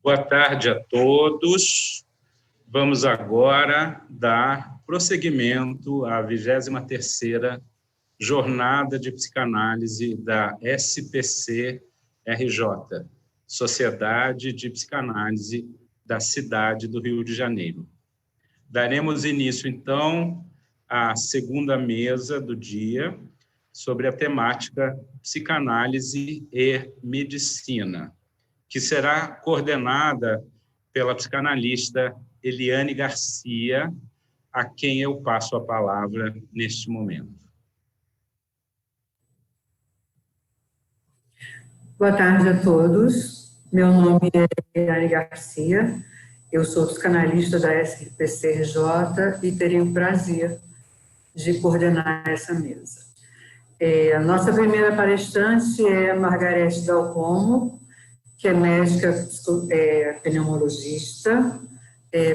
Boa tarde a todos. Vamos agora dar prosseguimento à 23ª Jornada de Psicanálise da SPC-RJ, Sociedade de Psicanálise da cidade do Rio de Janeiro. Daremos início, então, à segunda mesa do dia, sobre a temática Psicanálise e Medicina, que será coordenada pela psicanalista Eliane Garcia, a quem eu passo a palavra neste momento. Boa tarde a todos. Meu nome é Eliane Garcia, eu sou psicanalista da SPCRJ e terei o prazer de coordenar essa mesa. A nossa primeira palestrante é Margarete Dalcomo, que é médica pneumologista,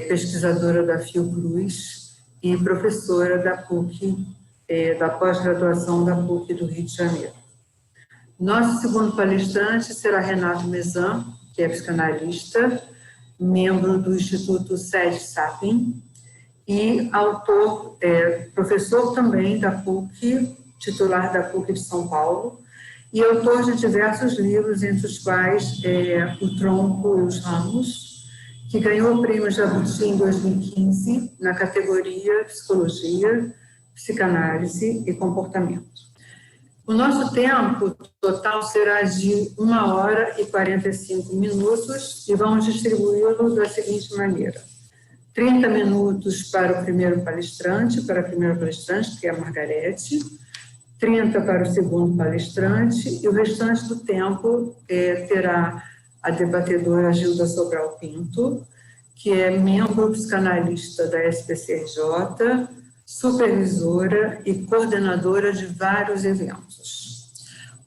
pesquisadora da Fiocruz e professora da PUC, da pós-graduação da PUC do Rio de Janeiro. Nosso segundo palestrante será Renato Mezan, que é psicanalista, membro do Instituto Sede Sapin e autor, professor também da PUC, titular da PUC de São Paulo, e autor de diversos livros, entre os quais O Tronco e os Ramos, que ganhou o Prêmio Jabuti em 2015, na categoria Psicologia, Psicanálise e Comportamento. O nosso tempo total será de 1h45 e vamos distribuí-lo da seguinte maneira: 30 minutos para o primeiro palestrante, que é a Margarete, 30 para o segundo palestrante, e o restante do tempo terá a debatedora Gilda Sobral Pinto, que é membro psicanalista da SPCRJ, supervisora e coordenadora de vários eventos.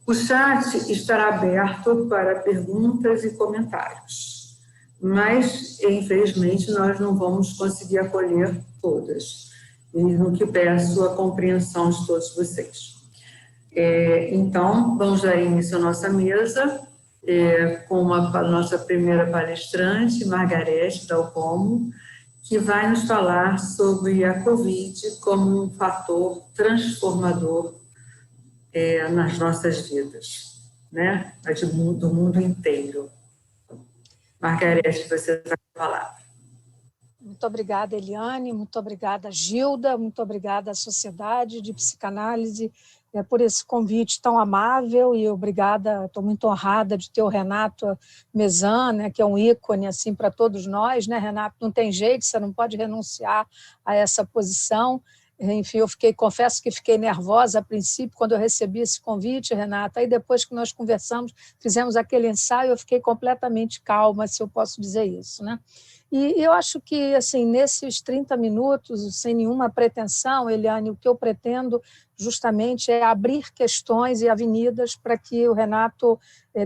O chat estará aberto para perguntas e comentários, mas, infelizmente, nós não vamos conseguir acolher todas, e no que peço a compreensão de todos vocês. Então, vamos dar início à nossa mesa, com a nossa primeira palestrante, Margarete Dalcomo, que vai nos falar sobre a Covid como um fator transformador nas nossas vidas, né? Do mundo inteiro. Margarete, você vai falar. Muito obrigada, Eliane, muito obrigada, Gilda, muito obrigada à Sociedade de Psicanálise por esse convite tão amável, e obrigada, estou muito honrada de ter o Renato Mezan, né, que é um ícone assim, para todos nós, né, Renato? Não tem jeito, você não pode renunciar a essa posição. Enfim, confesso que fiquei nervosa a princípio quando eu recebi esse convite, Renata, aí depois que nós conversamos, fizemos aquele ensaio, eu fiquei completamente calma, se eu posso dizer isso, né? E eu acho que, assim, nesses 30 minutos, sem nenhuma pretensão, Eliane, o que eu pretendo justamente é abrir questões e avenidas para que o Renato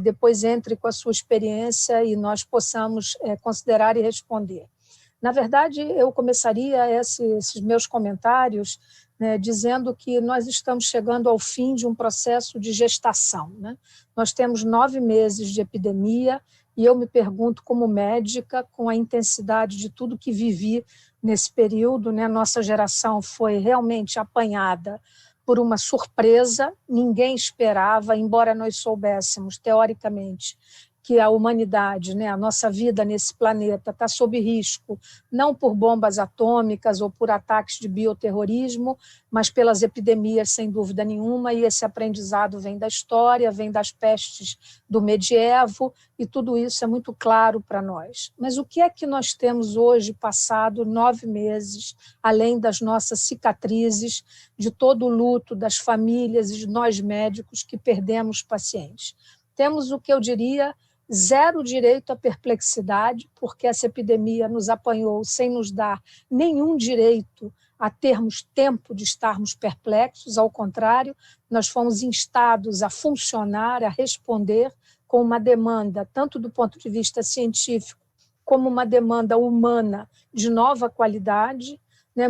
depois entre com a sua experiência e nós possamos considerar e responder. Na verdade, eu começaria esses meus comentários, né, dizendo que nós estamos chegando ao fim de um processo de gestação, né? Nós temos 9 meses de epidemia e eu me pergunto, como médica, com a intensidade de tudo que vivi nesse período, né, nossa geração foi realmente apanhada por uma surpresa, ninguém esperava, embora nós soubéssemos, teoricamente, que a humanidade, né, a nossa vida nesse planeta está sob risco, não por bombas atômicas ou por ataques de bioterrorismo, mas pelas epidemias, sem dúvida nenhuma, e esse aprendizado vem da história, vem das pestes do medievo, e tudo isso é muito claro para nós. Mas o que é que nós temos hoje, passado 9 meses, além das nossas cicatrizes, de todo o luto das famílias e de nós médicos que perdemos pacientes? temos o que eu diria zero direito à perplexidade, porque essa epidemia nos apanhou sem nos dar nenhum direito a termos tempo de estarmos perplexos, ao contrário, nós fomos instados a funcionar, a responder com uma demanda, tanto do ponto de vista científico, como uma demanda humana de nova qualidade.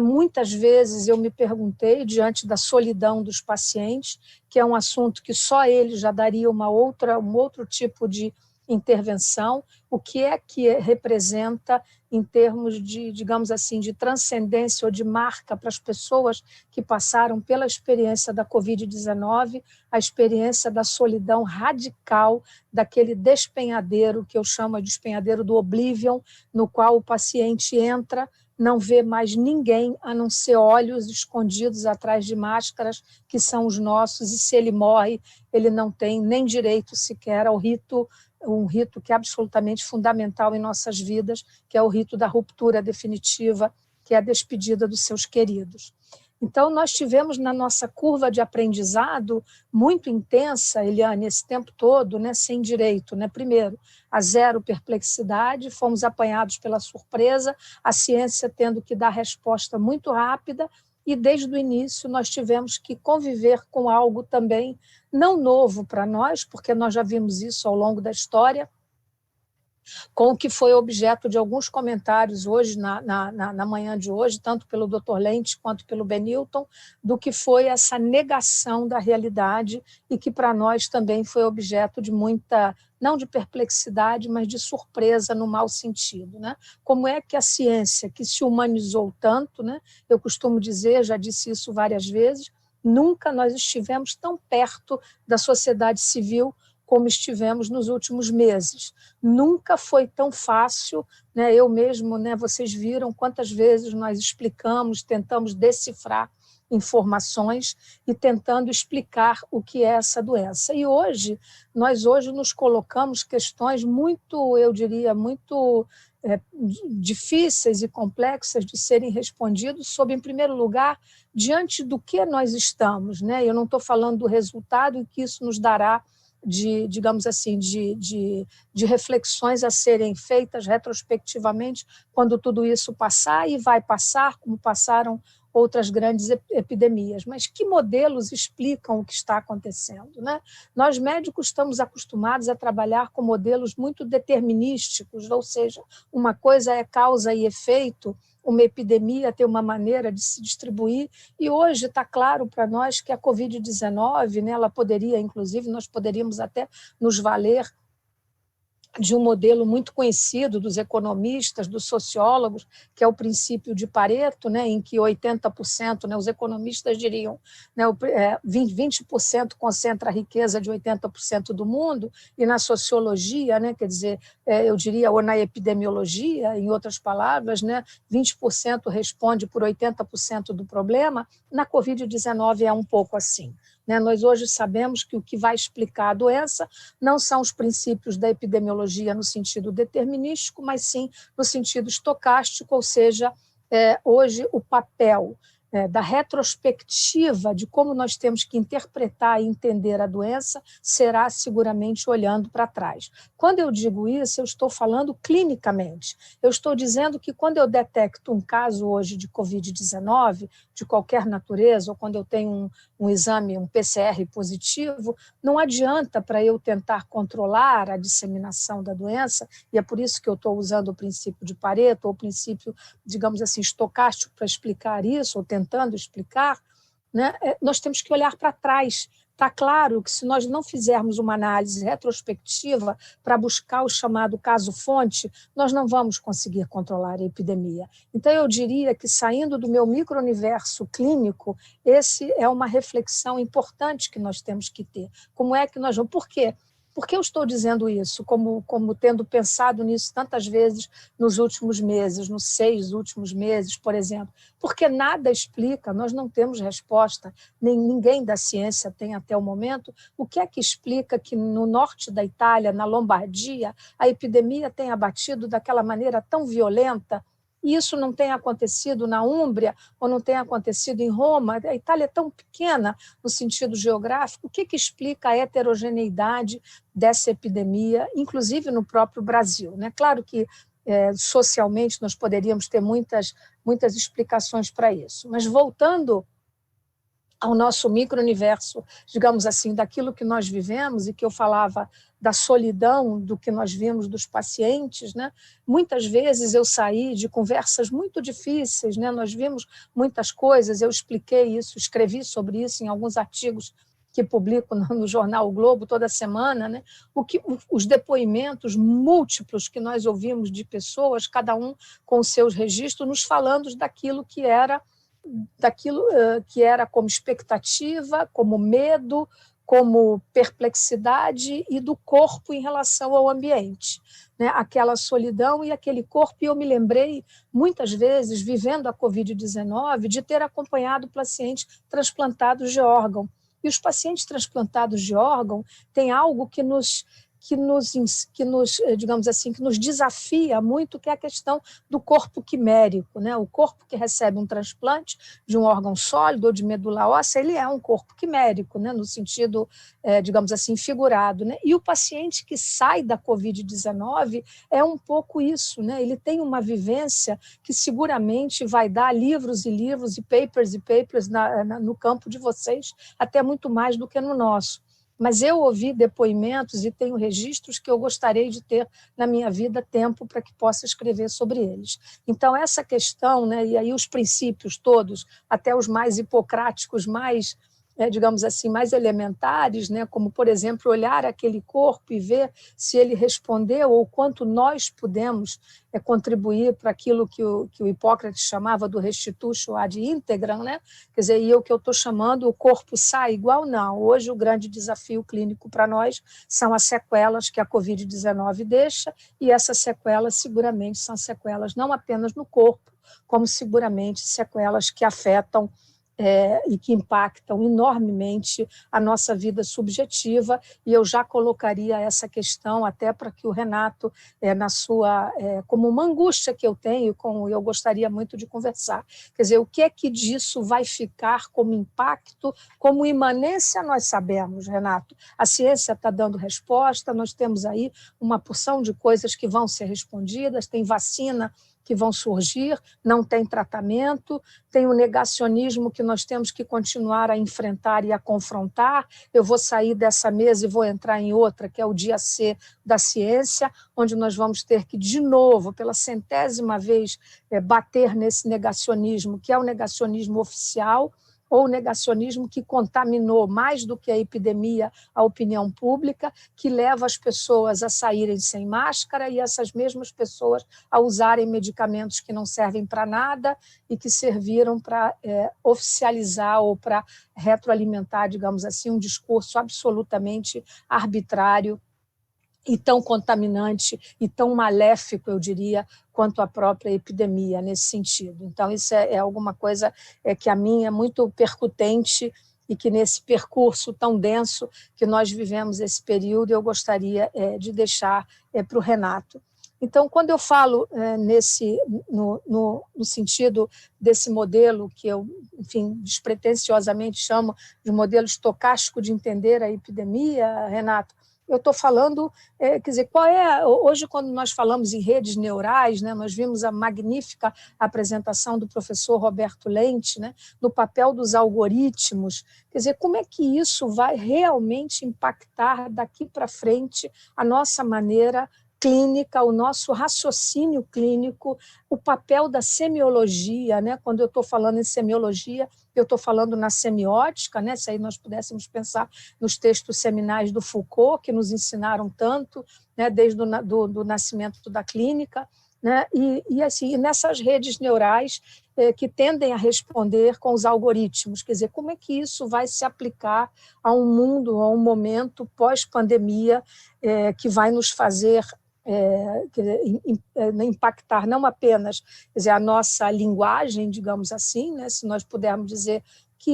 Muitas vezes eu me perguntei, diante da solidão dos pacientes, que é um assunto que só ele já daria um outro tipo de intervenção, o que é que representa em termos de, digamos assim, de transcendência ou de marca para as pessoas que passaram pela experiência da Covid-19, a experiência da solidão radical, daquele despenhadeiro, que eu chamo de despenhadeiro do oblivion, no qual o paciente entra, não vê mais ninguém, a não ser olhos escondidos atrás de máscaras, que são os nossos, e se ele morre, ele não tem nem direito sequer ao rito, um rito que é absolutamente fundamental em nossas vidas, que é o rito da ruptura definitiva, que é a despedida dos seus queridos. Então, nós tivemos na nossa curva de aprendizado muito intensa, Eliane, esse tempo todo, sem direito. Primeiro, a zero perplexidade, fomos apanhados pela surpresa, a ciência tendo que dar resposta muito rápida, e desde o início nós tivemos que conviver com algo também não novo para nós, porque nós já vimos isso ao longo da história, com o que foi objeto de alguns comentários hoje, na manhã de hoje, tanto pelo Dr. Lentes quanto pelo Benilton, do que foi essa negação da realidade e que para nós também foi objeto de muita, não de perplexidade, mas de surpresa no mau sentido. Como é que a ciência, que se humanizou tanto, eu costumo dizer, já disse isso várias vezes, nunca nós estivemos tão perto da sociedade civil como estivemos nos últimos meses. Nunca foi tão fácil, eu mesmo, vocês viram quantas vezes nós explicamos, tentamos decifrar informações e tentando explicar o que é essa doença. E hoje, nós nos colocamos questões muito, eu diria, muito difíceis e complexas de serem respondidas sobre, em primeiro lugar, diante do que nós estamos. Eu não estou falando do resultado e que isso nos dará digamos assim, de reflexões a serem feitas retrospectivamente quando tudo isso passar, e vai passar, como passaram outras grandes epidemias. Mas que modelos explicam o que está acontecendo? Nós, médicos, estamos acostumados a trabalhar com modelos muito determinísticos, ou seja, uma coisa é causa e efeito, uma epidemia tem uma maneira de se distribuir, e hoje está claro para nós que a Covid-19, ela poderia, inclusive, nós poderíamos até nos valer de um modelo muito conhecido dos economistas, dos sociólogos, que é o princípio de Pareto, em que 80%, os economistas diriam, 20% concentra a riqueza de 80% do mundo, e na sociologia, quer dizer, eu diria, ou na epidemiologia, em outras palavras, 20% responde por 80% do problema. Na Covid-19 é um pouco assim. Nós hoje sabemos que o que vai explicar a doença não são os princípios da epidemiologia no sentido determinístico, mas sim no sentido estocástico, ou seja, hoje o papel da retrospectiva de como nós temos que interpretar e entender a doença será seguramente olhando para trás. Quando eu digo isso, eu estou falando clinicamente. Eu estou dizendo que quando eu detecto um caso hoje de Covid-19, de qualquer natureza, ou quando eu tenho um exame, um PCR positivo, não adianta para eu tentar controlar a disseminação da doença, e é por isso que eu estou usando o princípio de Pareto, ou o princípio, digamos assim, estocástico para explicar isso, ou tentando explicar, nós temos que olhar para trás. Está claro que se nós não fizermos uma análise retrospectiva para buscar o chamado caso-fonte, nós não vamos conseguir controlar a epidemia. Então, eu diria que, saindo do meu micro-universo clínico, esse é uma reflexão importante que nós temos que ter. Como é que nós vamos... Por quê? Por que eu estou dizendo isso, como tendo pensado nisso tantas vezes nos últimos meses, nos 6 últimos meses, por exemplo? Porque nada explica, nós não temos resposta, nem ninguém da ciência tem até o momento, o que é que explica que no norte da Itália, na Lombardia, a epidemia tenha abatido daquela maneira tão violenta, e isso não tem acontecido na Úmbria, ou não tem acontecido em Roma. A Itália é tão pequena no sentido geográfico, o que explica a heterogeneidade dessa epidemia, inclusive no próprio Brasil, né? Claro que socialmente nós poderíamos ter muitas explicações para isso, mas voltando ao nosso micro-universo, digamos assim, daquilo que nós vivemos, e que eu falava da solidão do que nós vimos dos pacientes, né? Muitas vezes eu saí de conversas muito difíceis, né? Nós vimos muitas coisas, eu expliquei isso, escrevi sobre isso em alguns artigos que publico no jornal O Globo toda semana, né? Os depoimentos múltiplos que nós ouvimos de pessoas, cada um com os seus registros, nos falando daquilo que era como expectativa, como medo, como perplexidade, e do corpo em relação ao ambiente, né? Aquela solidão e aquele corpo. E eu me lembrei, muitas vezes, vivendo a Covid-19, de ter acompanhado pacientes transplantados de órgão. E os pacientes transplantados de órgão têm algo que nos, digamos assim, que nos desafia muito, que é a questão do corpo quimérico, né? O corpo que recebe um transplante de um órgão sólido ou de medula óssea, ele é um corpo quimérico, né? No sentido, digamos assim, figurado, né? E o paciente que sai da Covid-19 é um pouco isso, né? Ele tem uma vivência que seguramente vai dar livros e livros e papers no campo de vocês, até muito mais do que no nosso. Mas eu ouvi depoimentos e tenho registros que eu gostaria de ter na minha vida tempo para que possa escrever sobre eles. Então, essa questão, né, e aí os princípios todos, até os mais hipocráticos, mais, digamos assim, mais elementares, né, como, por exemplo, olhar aquele corpo e ver se ele respondeu, ou quanto nós podemos contribuir para aquilo que o Hipócrates chamava do restitutio ad integram, né? Quer dizer, e o que eu estou chamando, o corpo sai igual? Não. Hoje o grande desafio clínico para nós são as sequelas que a Covid-19 deixa, e essas sequelas seguramente são sequelas não apenas no corpo, como seguramente sequelas que afetam e que impactam enormemente a nossa vida subjetiva. E eu já colocaria essa questão até para que o Renato, na sua, como uma angústia que eu tenho, eu gostaria muito de conversar. Quer dizer, o que é que disso vai ficar como impacto, como imanência? Nós sabemos, Renato, a ciência está dando resposta, nós temos aí uma porção de coisas que vão ser respondidas, tem vacina que vão surgir, não tem tratamento, tem o negacionismo que nós temos que continuar a enfrentar e a confrontar. Eu vou sair dessa mesa e vou entrar em outra, que é o dia C da ciência, onde nós vamos ter que, de novo, pela 100ª vez, bater nesse negacionismo, que é o negacionismo oficial, ou o negacionismo que contaminou mais do que a epidemia a opinião pública, que leva as pessoas a saírem sem máscara e essas mesmas pessoas a usarem medicamentos que não servem para nada e que serviram para oficializar ou para retroalimentar, digamos assim, um discurso absolutamente arbitrário e tão contaminante e tão maléfico, eu diria, quanto a própria epidemia nesse sentido. Então, isso é alguma coisa que a mim é muito percutente, e que nesse percurso tão denso que nós vivemos esse período, eu gostaria de deixar para o Renato. Então, quando eu falo no sentido desse modelo que eu, enfim, despretensiosamente chamo de modelo estocástico de entender a epidemia, Renato, eu estou falando, quer dizer, hoje, quando nós falamos em redes neurais, né, nós vimos a magnífica apresentação do professor Roberto Lente, né, no papel dos algoritmos. Quer dizer, como é que isso vai realmente impactar daqui para frente a nossa maneira clínica, o nosso raciocínio clínico, o papel da semiologia, né? Quando eu estou falando em semiologia, eu estou falando na semiótica, né? Se aí nós pudéssemos pensar nos textos seminais do Foucault, que nos ensinaram tanto, né? Desde do nascimento da clínica, né? E assim, nessas redes neurais que tendem a responder com os algoritmos, quer dizer, como é que isso vai se aplicar a um mundo, a um momento pós-pandemia que vai nos fazer impactar não apenas, quer dizer, a nossa linguagem, digamos assim, né, se nós pudermos dizer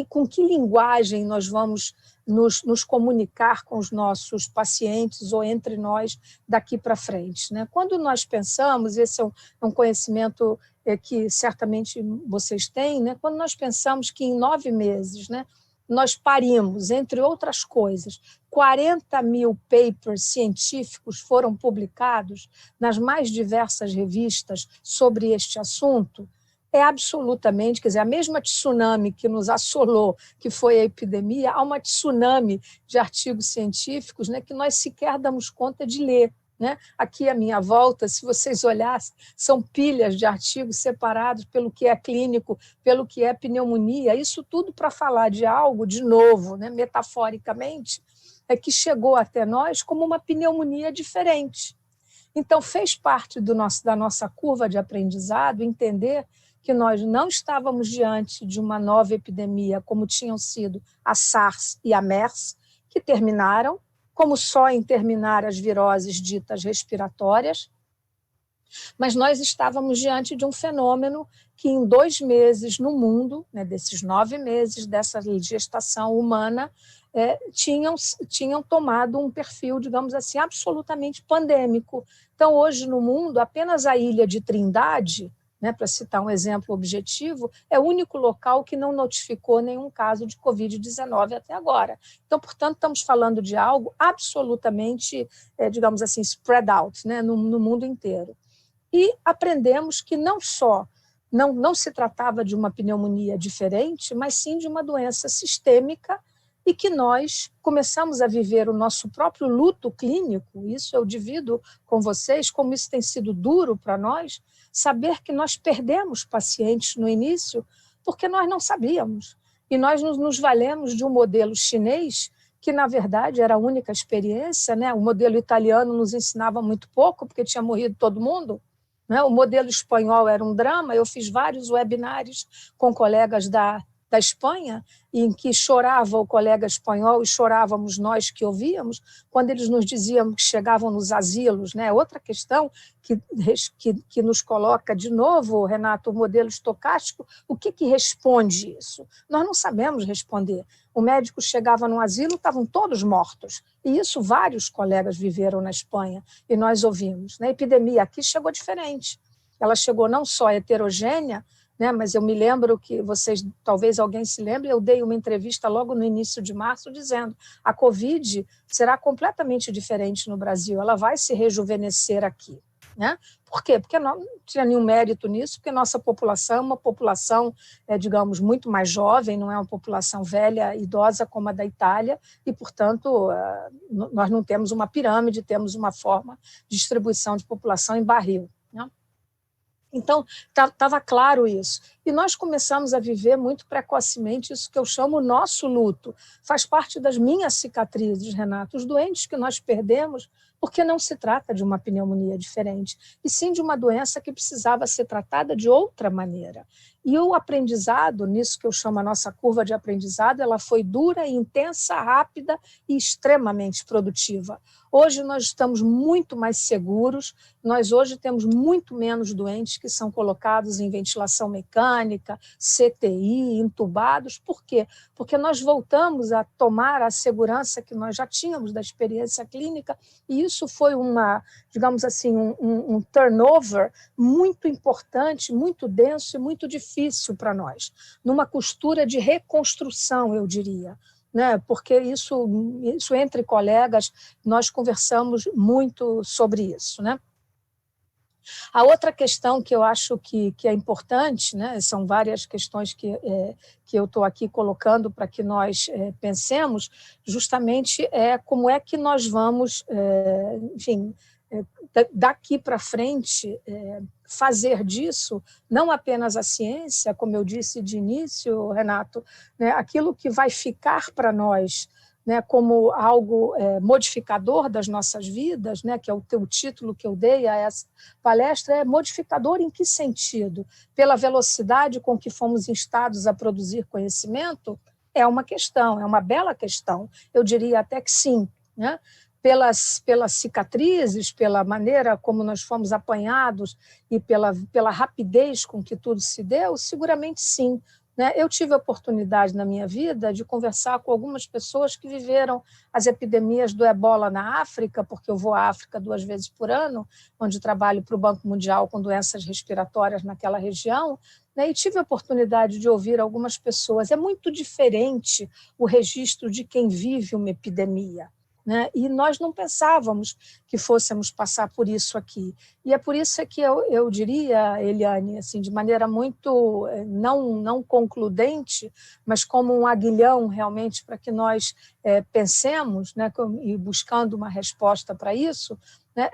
com que linguagem nós vamos nos comunicar com os nossos pacientes ou entre nós daqui para frente, né? Quando nós pensamos, esse é um conhecimento que certamente vocês têm, né? Quando nós pensamos que em 9 meses, né, nós parimos, entre outras coisas, 40 mil papers científicos foram publicados nas mais diversas revistas sobre este assunto, é absolutamente, quer dizer, a mesma tsunami que nos assolou, que foi a epidemia, há uma tsunami de artigos científicos, né, que nós sequer damos conta de ler, né? Aqui à minha volta, se vocês olhassem, são pilhas de artigos separados pelo que é clínico, pelo que é pneumonia, isso tudo para falar de algo, de novo, né, metaforicamente, é que chegou até nós como uma pneumonia diferente. Então, fez parte da nossa curva de aprendizado entender que nós não estávamos diante de uma nova epidemia, como tinham sido a SARS e a MERS, que terminaram, como só em terminar as viroses ditas respiratórias, mas nós estávamos diante de um fenômeno que em 2 meses no mundo, né, desses 9 meses dessa gestação humana, tinham tomado um perfil, digamos assim, absolutamente pandêmico. Então, hoje no mundo, apenas a ilha de Trindade, né, para citar um exemplo objetivo, é o único local que não notificou nenhum caso de Covid-19 até agora. Então, portanto, estamos falando de algo absolutamente, digamos assim, spread out, né, no mundo inteiro. E aprendemos que não só não se tratava de uma pneumonia diferente, mas sim de uma doença sistêmica e que nós começamos a viver o nosso próprio luto clínico. Isso eu divido com vocês, como isso tem sido duro para nós, saber que nós perdemos pacientes no início porque nós não sabíamos. E nós nos valemos de um modelo chinês que, na verdade, era a única experiência, né? O modelo italiano nos ensinava muito pouco, porque tinha morrido todo mundo, né? O modelo espanhol era um drama. Eu fiz vários webinários com colegas da Espanha, em que chorava o colega espanhol e chorávamos nós que ouvíamos, quando eles nos diziam que chegavam nos asilos, né? Outra questão que nos coloca de novo, Renato, o modelo estocástico, o que responde isso? Nós não sabemos responder. O médico chegava no asilo, estavam todos mortos, e isso vários colegas viveram na Espanha, e nós ouvimos. A epidemia aqui chegou diferente, ela chegou não só heterogênea, né, mas eu me lembro que vocês, talvez alguém se lembre, eu dei uma entrevista logo no início de março dizendo a Covid será completamente diferente no Brasil, ela vai se rejuvenescer aqui. Né? Por quê? Porque não tinha nenhum mérito nisso, porque nossa população é uma população, digamos, muito mais jovem, não é uma população velha, idosa como a da Itália, e, portanto, nós não temos uma pirâmide, temos uma forma de distribuição de população em barril. Né? Então, estava claro isso. E nós começamos a viver muito precocemente isso que eu chamo o nosso luto. Faz parte das minhas cicatrizes, Renato. Os doentes que nós perdemos, porque não se trata de uma pneumonia diferente, e sim de uma doença que precisava ser tratada de outra maneira. E o aprendizado, nisso que eu chamo a nossa curva de aprendizado, ela foi dura, intensa, rápida e extremamente produtiva. Hoje nós estamos muito mais seguros, nós hoje temos muito menos doentes que são colocados em ventilação mecânica, CTI, entubados. Por quê? Porque nós voltamos a tomar a segurança que nós já tínhamos da experiência clínica, e isso foi digamos assim, um turnover muito importante, muito denso e muito difícil para nós, numa costura de reconstrução, eu diria. Né? Porque isso entre colegas, nós conversamos muito sobre isso. Né? A outra questão que eu acho que é importante, né? São várias questões que eu estou aqui colocando para que nós pensemos, justamente como é que nós vamos, daqui para frente, fazer disso não apenas a ciência, como eu disse de início, Renato, né, aquilo que vai ficar para nós, né, como algo modificador das nossas vidas, né, que é o título que eu dei a essa palestra, é modificador em que sentido? Pela velocidade com que fomos instados a produzir conhecimento? É uma questão, é uma bela questão, eu diria até que sim, né? Pelas cicatrizes, pela maneira como nós fomos apanhados e pela rapidez com que tudo se deu, seguramente sim, né? Eu tive a oportunidade na minha vida de conversar com algumas pessoas que viveram as epidemias do ebola na África, porque eu vou à África 2 vezes por ano, onde trabalho para o Banco Mundial com doenças respiratórias naquela região, né? E tive a oportunidade de ouvir algumas pessoas. É muito diferente o registro de quem vive uma epidemia, né? E nós não pensávamos que fôssemos passar por isso aqui. E é por isso que eu diria, Eliane, assim, de maneira muito não concludente, mas como um aguilhão realmente para que nós pensemos, né, e buscando uma resposta para isso, né,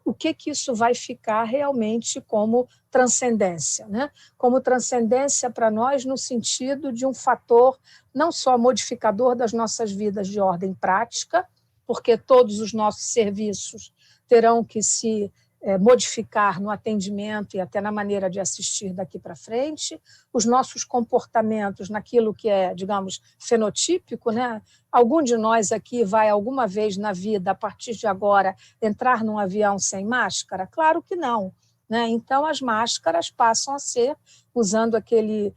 o que isso vai ficar realmente como transcendência, né? Como transcendência para nós no sentido de um fator não só modificador das nossas vidas de ordem prática, porque todos os nossos serviços terão que se modificar no atendimento e até na maneira de assistir daqui para frente, os nossos comportamentos naquilo que é, digamos, fenotípico, né? Algum de nós aqui vai alguma vez na vida, a partir de agora, entrar num avião sem máscara? Claro que não, né? Então, as máscaras passam a ser, usando aquele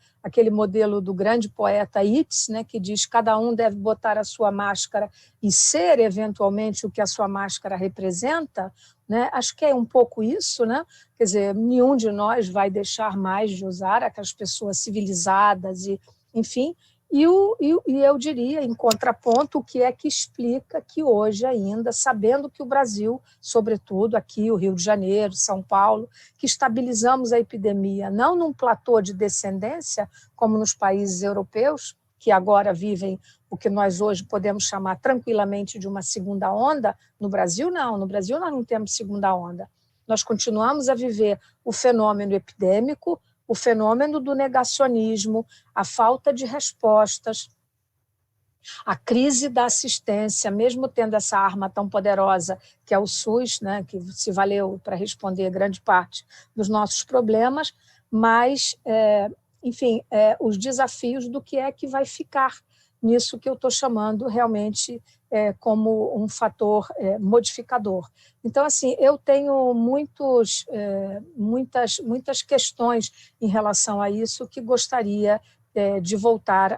modelo do grande poeta Yeats, né, que diz que cada um deve botar a sua máscara e ser, eventualmente, o que a sua máscara representa, né? Acho que é um pouco isso, né? Quer dizer, nenhum de nós vai deixar mais de usar aquelas pessoas civilizadas, e, enfim. E eu diria, em contraponto, o que é que explica que hoje ainda, sabendo que o Brasil, sobretudo aqui, o Rio de Janeiro, São Paulo, que estabilizamos a epidemia não num platô de descendência, como nos países europeus, que agora vivem o que nós hoje podemos chamar tranquilamente de uma segunda onda. No Brasil, não. No Brasil, nós não temos segunda onda. Nós continuamos a viver o fenômeno epidêmico, o fenômeno do negacionismo, a falta de respostas, a crise da assistência, mesmo tendo essa arma tão poderosa que é o SUS, né, que se valeu para responder grande parte dos nossos problemas, mas, enfim, os desafios do que é que vai ficar nisso que eu estou chamando realmente como um fator modificador. Então, assim, eu tenho muitas questões em relação a isso que gostaria de voltar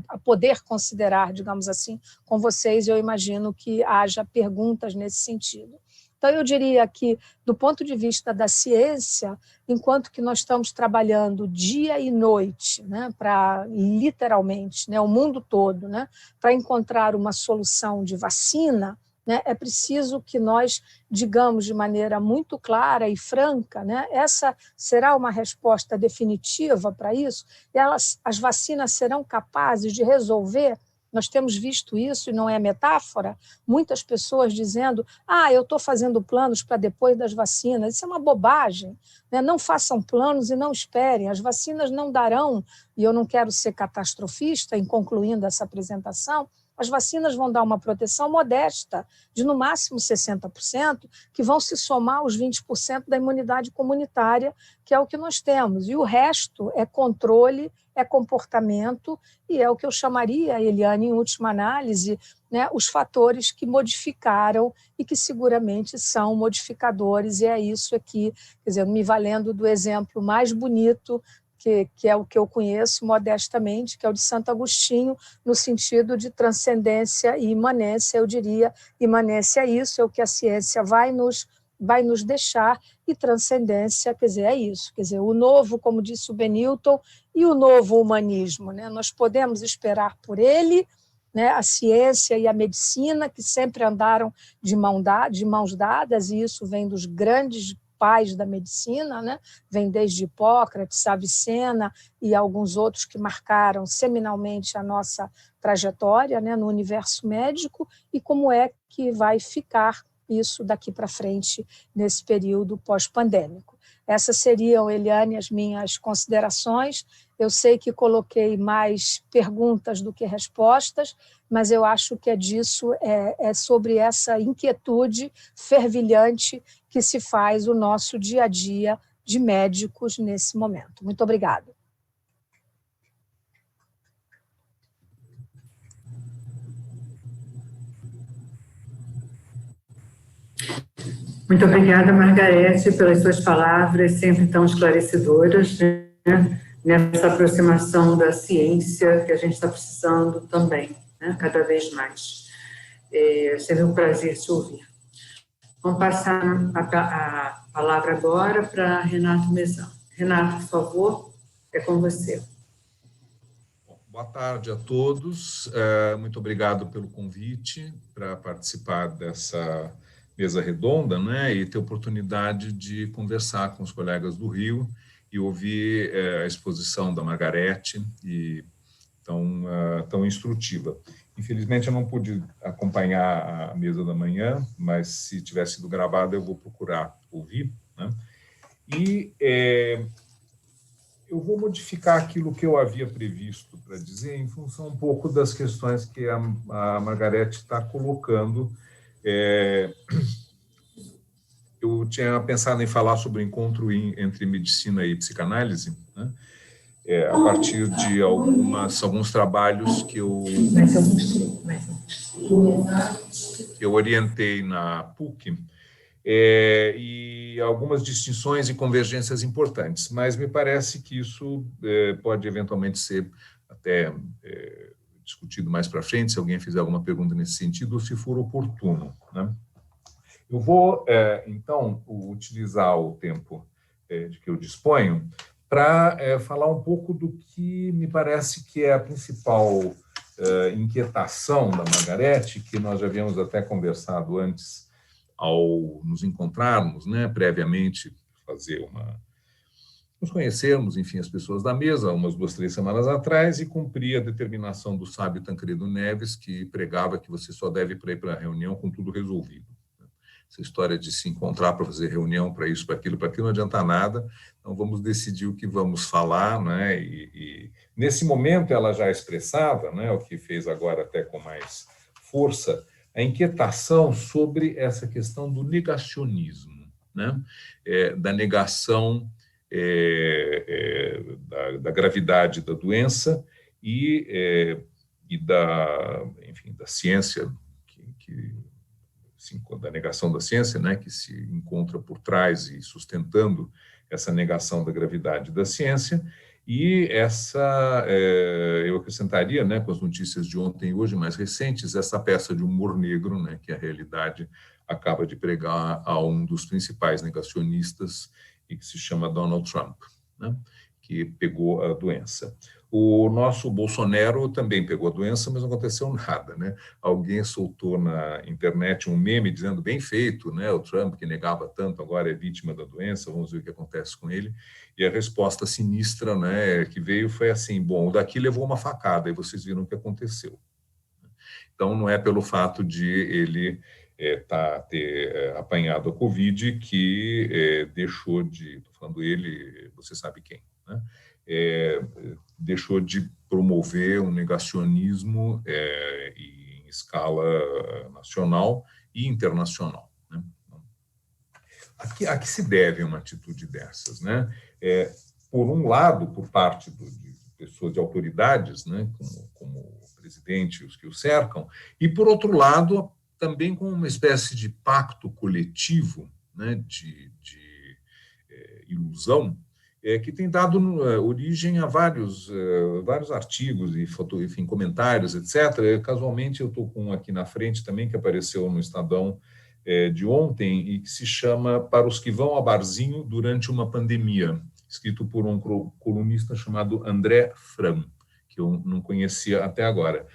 a poder considerar, digamos assim, com vocês. Eu imagino que haja perguntas nesse sentido. Então, eu diria que, do ponto de vista da ciência, enquanto que nós estamos trabalhando dia e noite, né, para, literalmente, né, o mundo todo, né, para encontrar uma solução de vacina, né, é preciso que nós digamos de maneira muito clara e franca, né, essa será uma resposta definitiva para isso, as vacinas serão capazes de resolver. Nós temos visto isso, e não é metáfora, muitas pessoas dizendo: eu estou fazendo planos para depois das vacinas. Isso é uma bobagem, né? Não façam planos e não esperem. As vacinas não darão, e eu não quero ser catastrofista em concluindo essa apresentação, as vacinas vão dar uma proteção modesta, de no máximo 60%, que vão se somar aos 20% da imunidade comunitária, que é o que nós temos. E o resto é controle, é comportamento, e é o que eu chamaria, Eliane, em última análise, né, os fatores que modificaram e que seguramente são modificadores, e é isso aqui, quer dizer, me valendo do exemplo mais bonito, que é o que eu conheço modestamente, que é o de Santo Agostinho, no sentido de transcendência e imanência. Eu diria, imanência é isso, é o que a ciência vai nos deixar, e transcendência, quer dizer, é isso, quer dizer, o novo, como disse o Benilton, e o novo humanismo, né? Nós podemos esperar por ele, né, a ciência e a medicina, que sempre andaram de mãos dadas, e isso vem dos grandes pais da medicina, né? Vem desde Hipócrates, Avicena e alguns outros que marcaram seminalmente a nossa trajetória, né, no universo médico, e como é que vai ficar isso daqui para frente nesse período pós-pandêmico. Essas seriam, Eliane, as minhas considerações. Eu sei que coloquei mais perguntas do que respostas, mas eu acho que é sobre essa inquietude fervilhante que se faz o nosso dia a dia de médicos nesse momento. Muito obrigada. Muito obrigada, Margarete, pelas suas palavras, sempre tão esclarecedoras, né, nessa aproximação da ciência que a gente está precisando também, né, cada vez mais. É sempre um prazer te ouvir. Vamos passar a palavra agora para Renato Mezão. Renato, por favor, é com você. Boa tarde a todos. Muito obrigado pelo convite para participar dessa mesa redonda, né, e ter oportunidade de conversar com os colegas do Rio e ouvir a exposição da Margarete, e tão instrutiva. Infelizmente, eu não pude acompanhar a mesa da manhã, mas se tivesse sido gravada, eu vou procurar ouvir, né? E eu vou modificar aquilo que eu havia previsto para dizer em função um pouco das questões que a Margarete está colocando. Eu tinha pensado em falar sobre o encontro entre medicina e psicanálise, né? A partir de alguns trabalhos que eu orientei na PUC, e algumas distinções e convergências importantes, mas me parece que isso pode eventualmente ser até discutido mais para frente, se alguém fizer alguma pergunta nesse sentido, ou se for oportuno, né? Eu vou, então, utilizar o tempo de que eu disponho para falar um pouco do que me parece que é a principal inquietação da Margarete, que nós já havíamos até conversado antes, ao nos encontrarmos, né, previamente, nos conhecermos, enfim, as pessoas da mesa, umas 2, 3 semanas atrás, e cumprir a determinação do sábio Tancredo Neves, que pregava que você só deve ir para a reunião com tudo resolvido. Essa história de se encontrar para fazer reunião, para isso, para aquilo, não adianta nada. Então, vamos decidir o que vamos falar, né? E nesse momento, ela já expressava, né, o que fez agora até com mais força, a inquietação sobre essa questão do negacionismo, né? Da negação da gravidade da doença e da ciência, da negação da ciência, né, que se encontra por trás e sustentando essa negação da gravidade da ciência, e eu acrescentaria, né, com as notícias de ontem e hoje mais recentes, essa peça de humor negro, né, que a realidade acaba de pregar a um dos principais negacionistas, e que se chama Donald Trump, né, que pegou a doença. O nosso Bolsonaro também pegou a doença, mas não aconteceu nada, né? Alguém soltou na internet um meme dizendo, bem feito, né? O Trump, que negava tanto, agora é vítima da doença, vamos ver o que acontece com ele. E a resposta sinistra, né, que veio foi assim, bom, o daqui levou uma facada, e vocês viram o que aconteceu. Então, não é pelo fato de ele ter apanhado a Covid que deixou de, estou falando ele, você sabe quem, né? Deixou de promover um negacionismo em escala nacional e internacional, né? A que se deve uma atitude dessas, né? Por um lado, por parte de pessoas, de autoridades, né, como o presidente e os que o cercam, e, por outro lado, também com uma espécie de pacto coletivo, né, de ilusão, que tem dado origem a vários artigos e enfim, comentários, etc. Casualmente, eu estou com um aqui na frente também, que apareceu no Estadão de ontem, e que se chama Para os que vão a barzinho durante uma pandemia, escrito por um colunista chamado André Fram, que eu não conhecia até agora,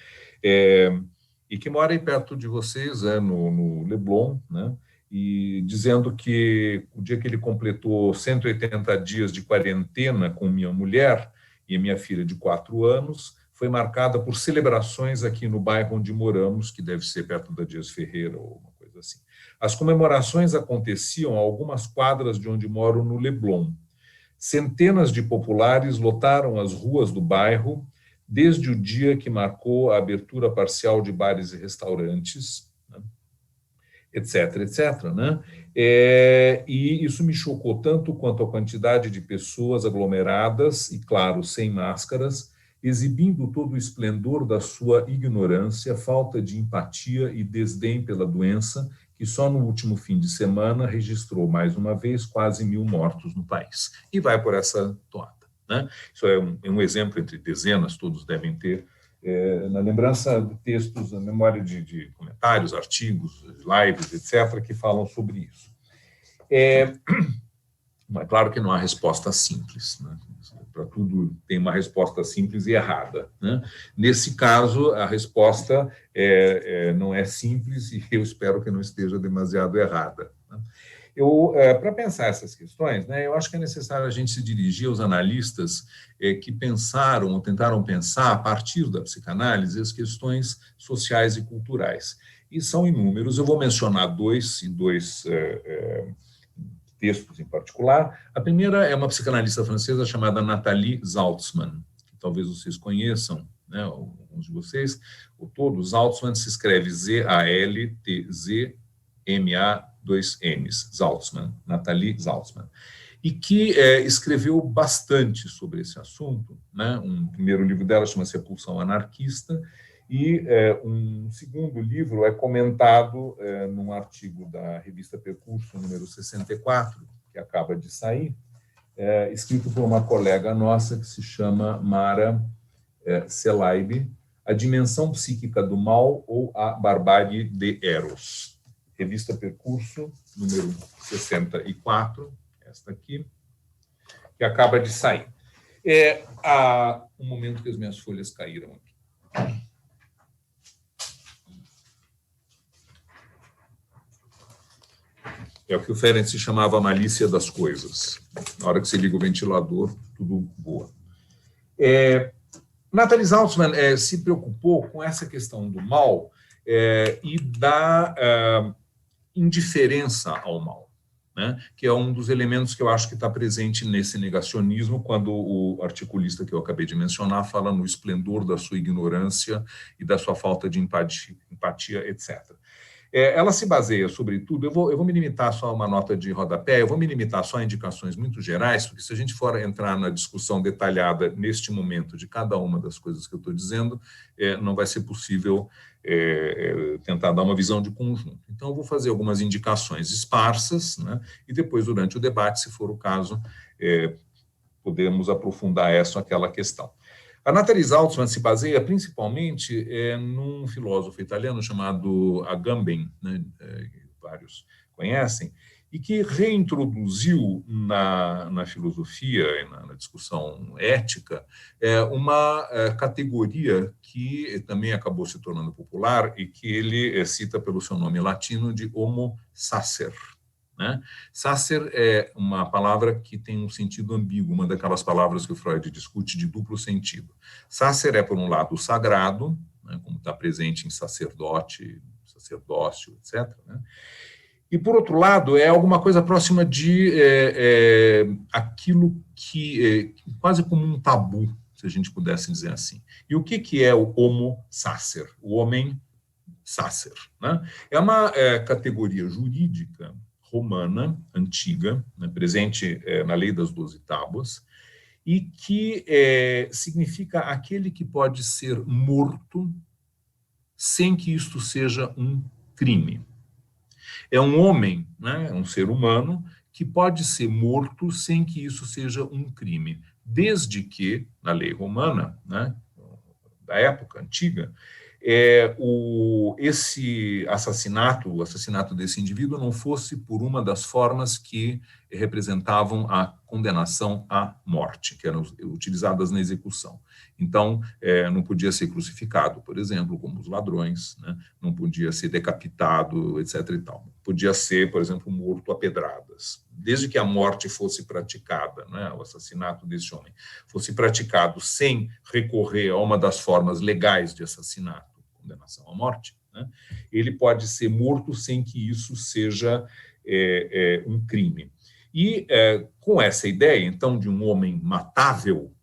e que mora aí perto de vocês, no Leblon, né? E dizendo que o dia que ele completou 180 dias de quarentena com minha mulher e minha filha de 4 anos, foi marcada por celebrações aqui no bairro onde moramos, que deve ser perto da Dias Ferreira ou uma coisa assim. As comemorações aconteciam a algumas quadras de onde moro, no Leblon. Centenas de populares lotaram as ruas do bairro desde o dia que marcou a abertura parcial de bares e restaurantes, etc., né? E isso me chocou tanto quanto a quantidade de pessoas aglomeradas e, claro, sem máscaras, exibindo todo o esplendor da sua ignorância, falta de empatia e desdém pela doença que só no último fim de semana registrou, mais uma vez, quase 1.000 mortos no país. E vai por essa toada, né? Isso é um exemplo entre dezenas, todos devem ter, na lembrança de textos, na memória de comentários, artigos, lives, etc., que falam sobre isso. Mas claro que não há resposta simples, né? Para tudo tem uma resposta simples e errada, né? Nesse caso, a resposta não é simples e eu espero que não esteja demasiado errada, né? Para pensar essas questões, né, eu acho que é necessário a gente se dirigir aos analistas que pensaram ou tentaram pensar, a partir da psicanálise, as questões sociais e culturais. E são inúmeros, eu vou mencionar dois textos em particular. A primeira é uma psicanalista francesa chamada Nathalie Saltzman, que talvez vocês conheçam, né, alguns de vocês, ou todos. Saltzman se escreve Z-A-L-T-Z-M-A-2-Ns, Saltzman, Nathalie Saltzman, e que escreveu bastante sobre esse assunto, né? Um primeiro livro dela chama-se Repulsão Anarquista, e um segundo livro é comentado num artigo da revista Percurso, número 64, que acaba de sair, escrito por uma colega nossa que se chama Mara Selaib, A Dimensão Psíquica do Mal ou a Barbárie de Eros. Revista Percurso, número 64, esta aqui, que acaba de sair. Há um momento que as minhas folhas caíram aqui. É o que o Ferenczi chamava a malícia das coisas. Na hora que você liga o ventilador, tudo voa. Nathalie Saltzman se preocupou com essa questão do mal e da indiferença ao mal, né? Que é um dos elementos que eu acho que está presente nesse negacionismo, quando o articulista que eu acabei de mencionar fala no esplendor da sua ignorância e da sua falta de empatia, etc. Ela se baseia, sobretudo, eu vou me limitar só a uma nota de rodapé, eu vou me limitar só a indicações muito gerais, porque se a gente for entrar na discussão detalhada neste momento de cada uma das coisas que eu estou dizendo, não vai ser possível tentar dar uma visão de conjunto. Então, eu vou fazer algumas indicações esparsas, né, e depois, durante o debate, se for o caso, podemos aprofundar essa ou aquela questão. A Nathalie Saltzman se baseia principalmente num filósofo italiano chamado Agamben, né, que vários conhecem, e que reintroduziu na filosofia e na discussão ética uma categoria que também acabou se tornando popular e que ele cita pelo seu nome latino de homo sacer, né? Sacer é uma palavra que tem um sentido ambíguo, uma daquelas palavras que o Freud discute de duplo sentido. Sacer é, por um lado, o sagrado, né, como está presente em sacerdote, sacerdócio, etc., né? E, por outro lado, é alguma coisa próxima de aquilo que quase como um tabu, se a gente pudesse dizer assim. E o que é o homo sacer, o homem sacer, né? É uma categoria jurídica romana, antiga, né, presente na Lei das 12 Tábuas, e que significa aquele que pode ser morto sem que isto seja um crime. É um homem, né, um ser humano, que pode ser morto sem que isso seja um crime, desde que, na lei romana, né, da época antiga, esse assassinato, o assassinato desse indivíduo não fosse por uma das formas que representavam a condenação à morte, que eram utilizadas na execução. Então, não podia ser crucificado, por exemplo, como os ladrões, né? Não podia ser decapitado, etc. e tal. Podia ser, por exemplo, morto a pedradas. Desde que a morte fosse praticada, né, o assassinato desse homem, fosse praticado sem recorrer a uma das formas legais de assassinato, condenação à morte, né, ele pode ser morto sem que isso seja um crime. E com essa ideia, então, de um homem matável,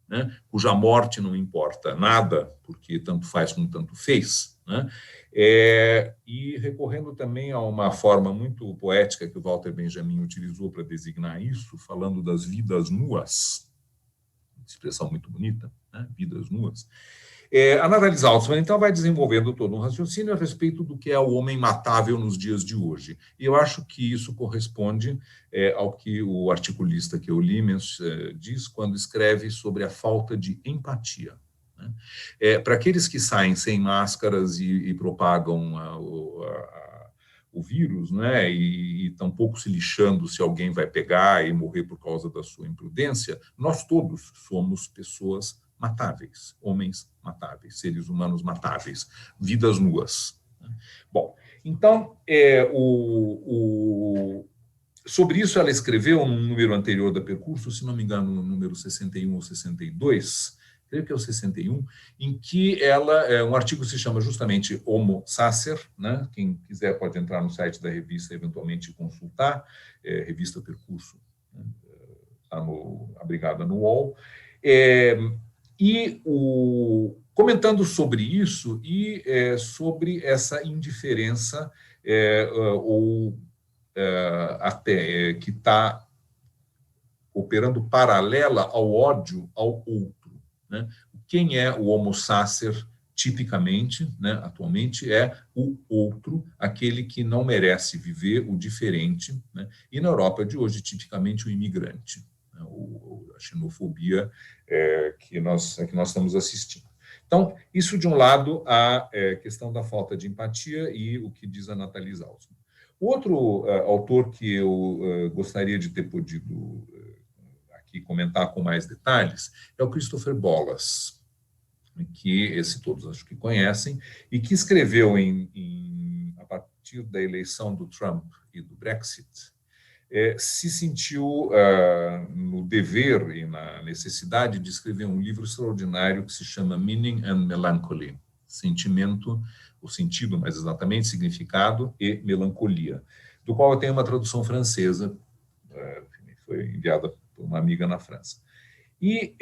né, cuja morte não importa nada, porque tanto faz como tanto fez, né, e recorrendo também a uma forma muito poética que o Walter Benjamin utilizou para designar isso, falando das vidas nuas, expressão muito bonita, né? Vidas nuas. A Natalie Saltzman, então, vai desenvolvendo todo um raciocínio a respeito do que é o homem matável nos dias de hoje. E eu acho que isso corresponde ao que o articulista que eu li diz quando escreve sobre a falta de empatia. Né? Para aqueles que saem sem máscaras e propagam o vírus, né, e tampouco se lixando se alguém vai pegar e morrer por causa da sua imprudência, nós todos somos pessoas matáveis, homens matáveis, seres humanos matáveis, vidas nuas. Bom, então, sobre isso ela escreveu num número anterior da Percurso, se não me engano, no número 61 ou 62, creio que é o 61, em que ela, um artigo se chama justamente Homo Sacer, né? Quem quiser pode entrar no site da revista, eventualmente consultar, revista Percurso, né? Está abrigada no UOL, comentando sobre isso e sobre essa indiferença até que está operando paralela ao ódio ao outro. Né? Quem é o Homo Sacer, tipicamente, né, atualmente, é o outro, aquele que não merece viver, o diferente, né? E na Europa de hoje, tipicamente, o imigrante, né? A xenofobia que nós estamos assistindo. Então, isso de um lado, a questão da falta de empatia e o que diz a Natalie Saltzman. Outro autor que eu gostaria de ter podido aqui comentar com mais detalhes é o Christopher Bollas, que esse todos acho que conhecem, e que escreveu a partir da eleição do Trump e do Brexit, se sentiu no dever e na necessidade de escrever um livro extraordinário que se chama Meaning and Melancholy, o sentido, mais exatamente, significado e melancolia, do qual eu tenho uma tradução francesa, foi enviada por uma amiga na França. E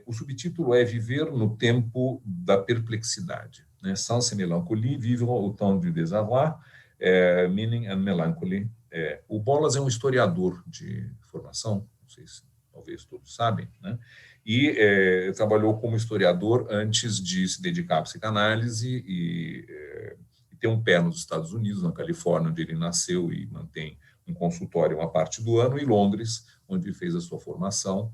o subtítulo é Viver no Tempo da Perplexidade. Né? Sans et mélancolie, vivre au temps du désarroi, Meaning and Melancholy. O Bollas é um historiador de formação, não sei se talvez todos sabem, né? E trabalhou como historiador antes de se dedicar à psicanálise e ter um pé nos Estados Unidos, na Califórnia, onde ele nasceu e mantém um consultório uma parte do ano, e Londres, onde ele fez a sua formação,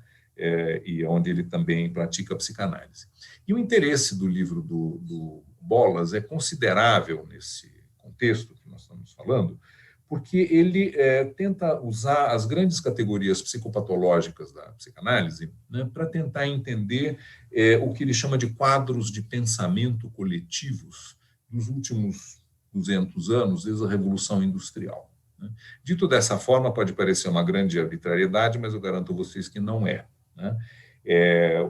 e onde ele também pratica a psicanálise. E o interesse do livro do Bollas é considerável nesse contexto que nós estamos falando, porque ele tenta usar as grandes categorias psicopatológicas da psicanálise, né, para tentar entender o que ele chama de quadros de pensamento coletivos dos últimos 200 anos, desde a Revolução Industrial. Né. Dito dessa forma, pode parecer uma grande arbitrariedade, mas eu garanto a vocês que não é. Né.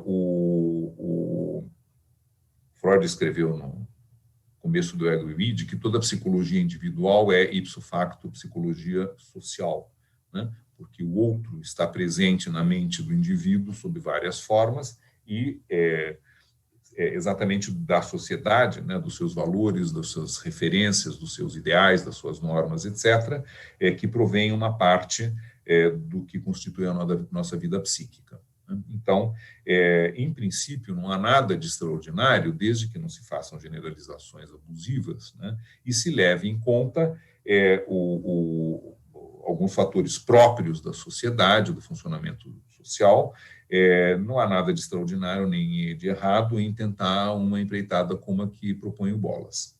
O Freud escreveu no começo do Ego e o Id que toda psicologia individual é ipso facto psicologia social, né? Porque o outro está presente na mente do indivíduo sob várias formas e exatamente da sociedade, né, dos seus valores, das suas referências, dos seus ideais, das suas normas, etc., que provém uma parte do que constitui a nossa vida psíquica. Então, em princípio, não há nada de extraordinário, desde que não se façam generalizações abusivas, né, e se leve em conta alguns fatores próprios da sociedade, do funcionamento social. Não há nada de extraordinário nem de errado em tentar uma empreitada como a que propõe o Bollas.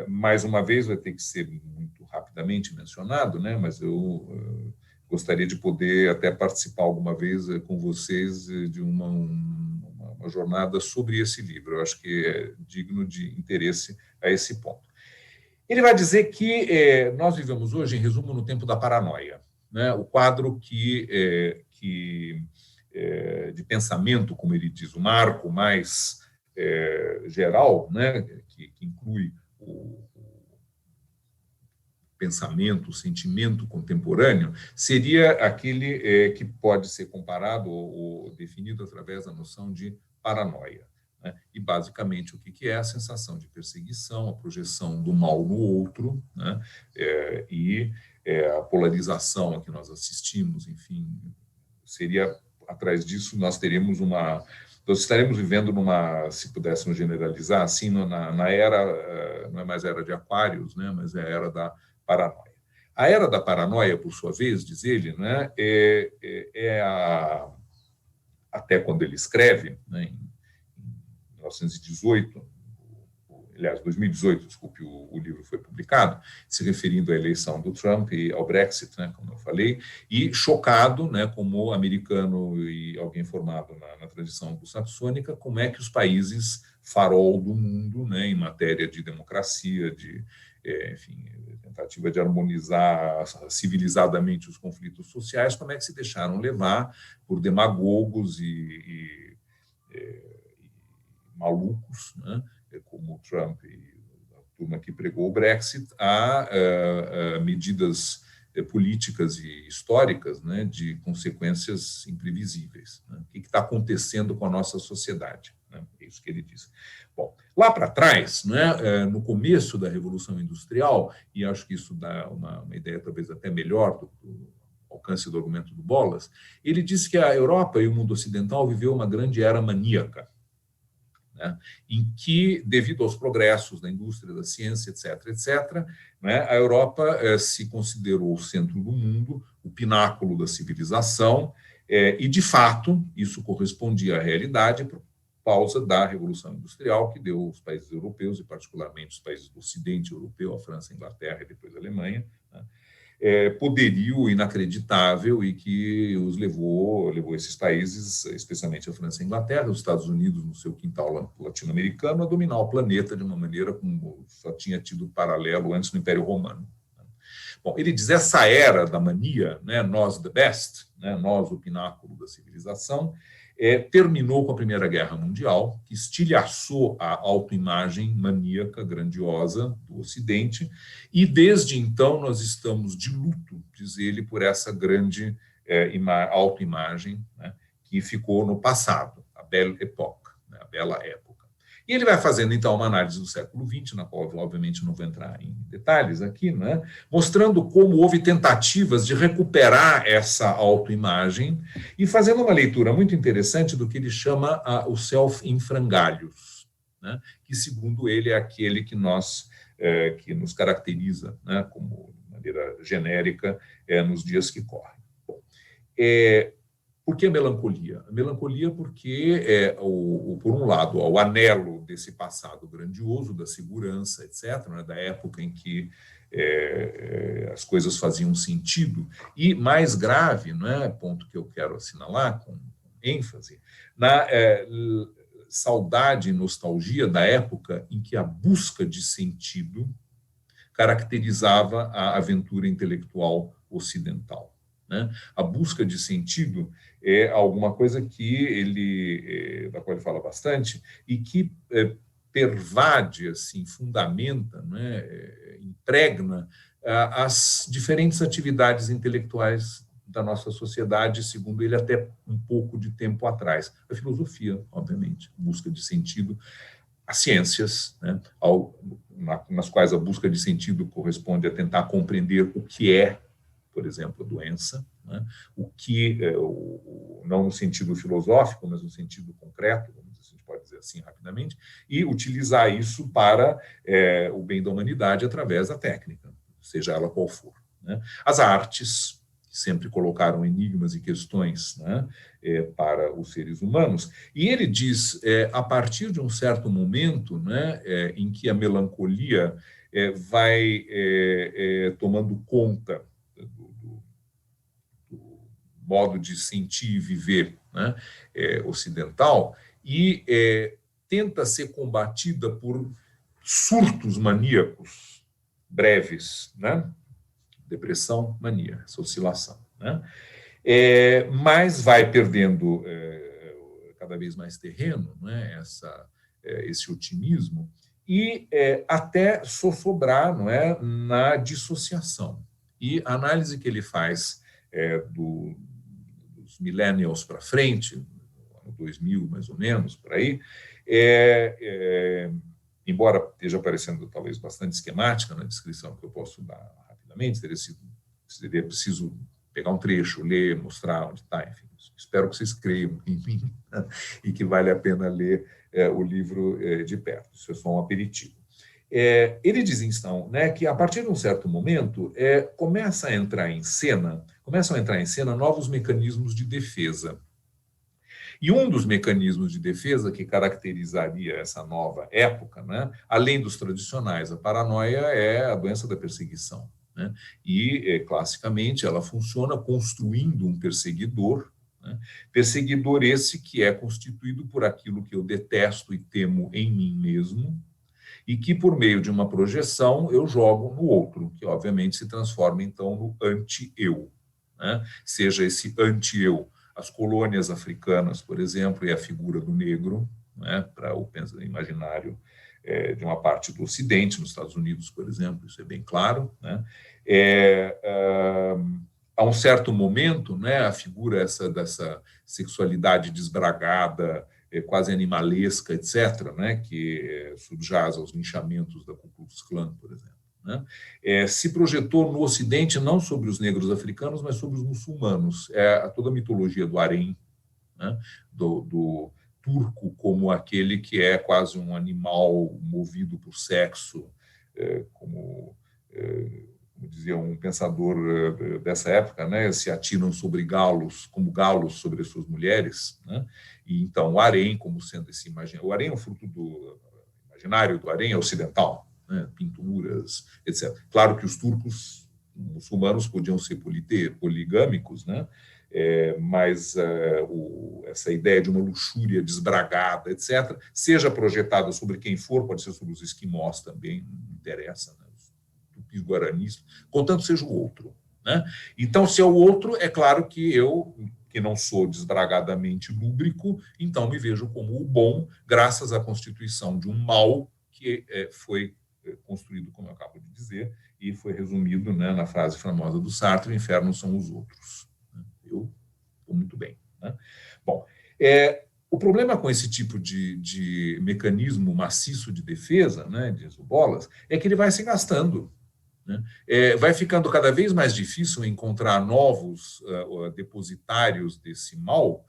Mais uma vez, vai ter que ser muito rapidamente mencionado, né, mas eu gostaria de poder até participar alguma vez com vocês de uma jornada sobre esse livro. Eu acho que é digno de interesse a esse ponto. Ele vai dizer que nós vivemos hoje, em resumo, no tempo da paranoia, né? O quadro de pensamento, como ele diz, o marco mais geral, né? que inclui o pensamento, o sentimento contemporâneo, seria aquele que pode ser comparado ou definido através da noção de paranoia. Né? E, basicamente, o que é a sensação de perseguição, a projeção do mal no outro, né? A polarização a que nós assistimos, enfim, seria atrás disso, nós estaremos vivendo se pudéssemos generalizar, assim, na era, não é mais era de Aquários, né, mas é a era da paranoia. A era da paranoia, por sua vez, diz ele, né, até quando ele escreve, né, em 1918, aliás, 2018, desculpe, o livro foi publicado, se referindo à eleição do Trump e ao Brexit, né, como eu falei, e chocado, né, como americano e alguém formado na tradição anglo-saxônica, como é que os países farol do mundo, né, em matéria de democracia, enfim, tentativa de harmonizar civilizadamente os conflitos sociais, como é que se deixaram levar por demagogos e malucos, né, como o Trump e a turma que pregou o Brexit, a medidas políticas e históricas, né, de consequências imprevisíveis. Né? O que está acontecendo com a nossa sociedade? Né? É isso que ele diz. Bom, lá para trás, né, no começo da Revolução Industrial, e acho que isso dá uma ideia talvez até melhor do alcance do argumento do Bolas, ele diz que a Europa e o mundo ocidental viveu uma grande era maníaca, né, em que, devido aos progressos da indústria, da ciência, etc., né, a Europa se considerou o centro do mundo, o pináculo da civilização, e, de fato, isso correspondia à realidade por causa da Revolução Industrial, que deu aos países europeus, e particularmente os países do Ocidente europeu, a França, a Inglaterra e depois a Alemanha, né, poderio inacreditável e que os levou esses países, especialmente a França e a Inglaterra, os Estados Unidos no seu quintal latino-americano, a dominar o planeta de uma maneira como só tinha tido paralelo antes no Império Romano. Bom, ele diz, essa era da mania, né, nós the best, né, nós o pináculo da civilização, terminou com a Primeira Guerra Mundial, que estilhaçou a autoimagem maníaca, grandiosa do Ocidente, e desde então nós estamos de luto, diz ele, por essa grande autoimagem, né, que ficou no passado, a Belle Époque, né, a Bela Época. E ele vai fazendo, então, uma análise do século XX, na qual, obviamente, não vou entrar em detalhes aqui, né, mostrando como houve tentativas de recuperar essa autoimagem e fazendo uma leitura muito interessante do que ele chama o self in frangalhos, né, que, segundo ele, é aquele que que nos caracteriza, né, como de maneira genérica nos dias que correm. Bom, por que a melancolia? A melancolia porque, por um lado, o anelo desse passado grandioso, da segurança, etc., né, da época em que as coisas faziam sentido, e mais grave, não é, ponto que eu quero assinalar com ênfase, na saudade e nostalgia da época em que a busca de sentido caracterizava a aventura intelectual ocidental. Né? A busca de sentido é alguma coisa que da qual ele fala bastante e que pervade, assim, fundamenta, né, impregna as diferentes atividades intelectuais da nossa sociedade, segundo ele, até um pouco de tempo atrás. A filosofia, obviamente, busca de sentido, as ciências, né, nas quais a busca de sentido corresponde a tentar compreender o que é, por exemplo, a doença, né? O que, não no sentido filosófico, mas no sentido concreto, a gente pode dizer assim rapidamente, e utilizar isso para o bem da humanidade através da técnica, seja ela qual for. Né? As artes, que sempre colocaram enigmas e questões, né, para os seres humanos, e ele diz, a partir de um certo momento, né, em que a melancolia vai tomando conta modo de sentir e viver, né, ocidental, e tenta ser combatida por surtos maníacos breves, né? Depressão, mania, essa oscilação. Né? Mas vai perdendo cada vez mais terreno, né, esse otimismo, e até sobrar, não é, na dissociação. E a análise que ele faz dos millennials para frente, no ano 2000, mais ou menos, por aí, embora esteja parecendo talvez bastante esquemática na descrição que eu posso dar rapidamente, seria preciso pegar um trecho, ler, mostrar onde está, enfim. Espero que vocês creiam em mim, né, e que vale a pena ler o livro de perto. Isso é só um aperitivo. Ele diz, então, né, que a partir de um certo momento começam a entrar em cena novos mecanismos de defesa. E um dos mecanismos de defesa que caracterizaria essa nova época, né, além dos tradicionais, a paranoia é a doença da perseguição, né, e, classicamente, ela funciona construindo um perseguidor, né, perseguidor esse que é constituído por aquilo que eu detesto e temo em mim mesmo, e que, por meio de uma projeção, eu jogo no outro, que, obviamente, se transforma, então, no anti-eu, né, seja esse anti-eu as colônias africanas, por exemplo, e a figura do negro, né, para o imaginário de uma parte do Ocidente, nos Estados Unidos, por exemplo, isso é bem claro, né. A um certo momento, né, a figura dessa sexualidade desbragada, quase animalesca, etc., né, que subjaz aos linchamentos da Ku Klux Klan, por exemplo, né, se projetou no Ocidente não sobre os negros africanos, mas sobre os muçulmanos. Toda a mitologia do harém, né, do turco como aquele que é quase um animal movido por sexo, como dizia um pensador dessa época, né, se atiram sobre galos, como galos sobre as suas mulheres, né, e então o harém como sendo esse imaginário. O harém é um fruto do imaginário do harém ocidental, né, pinturas, etc. Claro que os turcos muçulmanos podiam ser poligâmicos, né, mas essa ideia de uma luxúria desbragada, etc., seja projetada sobre quem for, pode ser sobre os esquimós também, não interessa, né, os tupis guaranis, contanto seja o outro, né? Então, se é o outro, é claro que eu, que não sou desbragadamente lúbrico, então me vejo como o bom, graças à constituição de um mal que foi construído, como eu acabo de dizer, e foi resumido, né, na frase famosa do Sartre: o inferno são os outros. Eu estou muito bem, né? Bom, o problema com esse tipo de mecanismo maciço de defesa, né, diz o Bolas, é que ele vai se gastando, né? Vai ficando cada vez mais difícil encontrar novos depositários desse mal,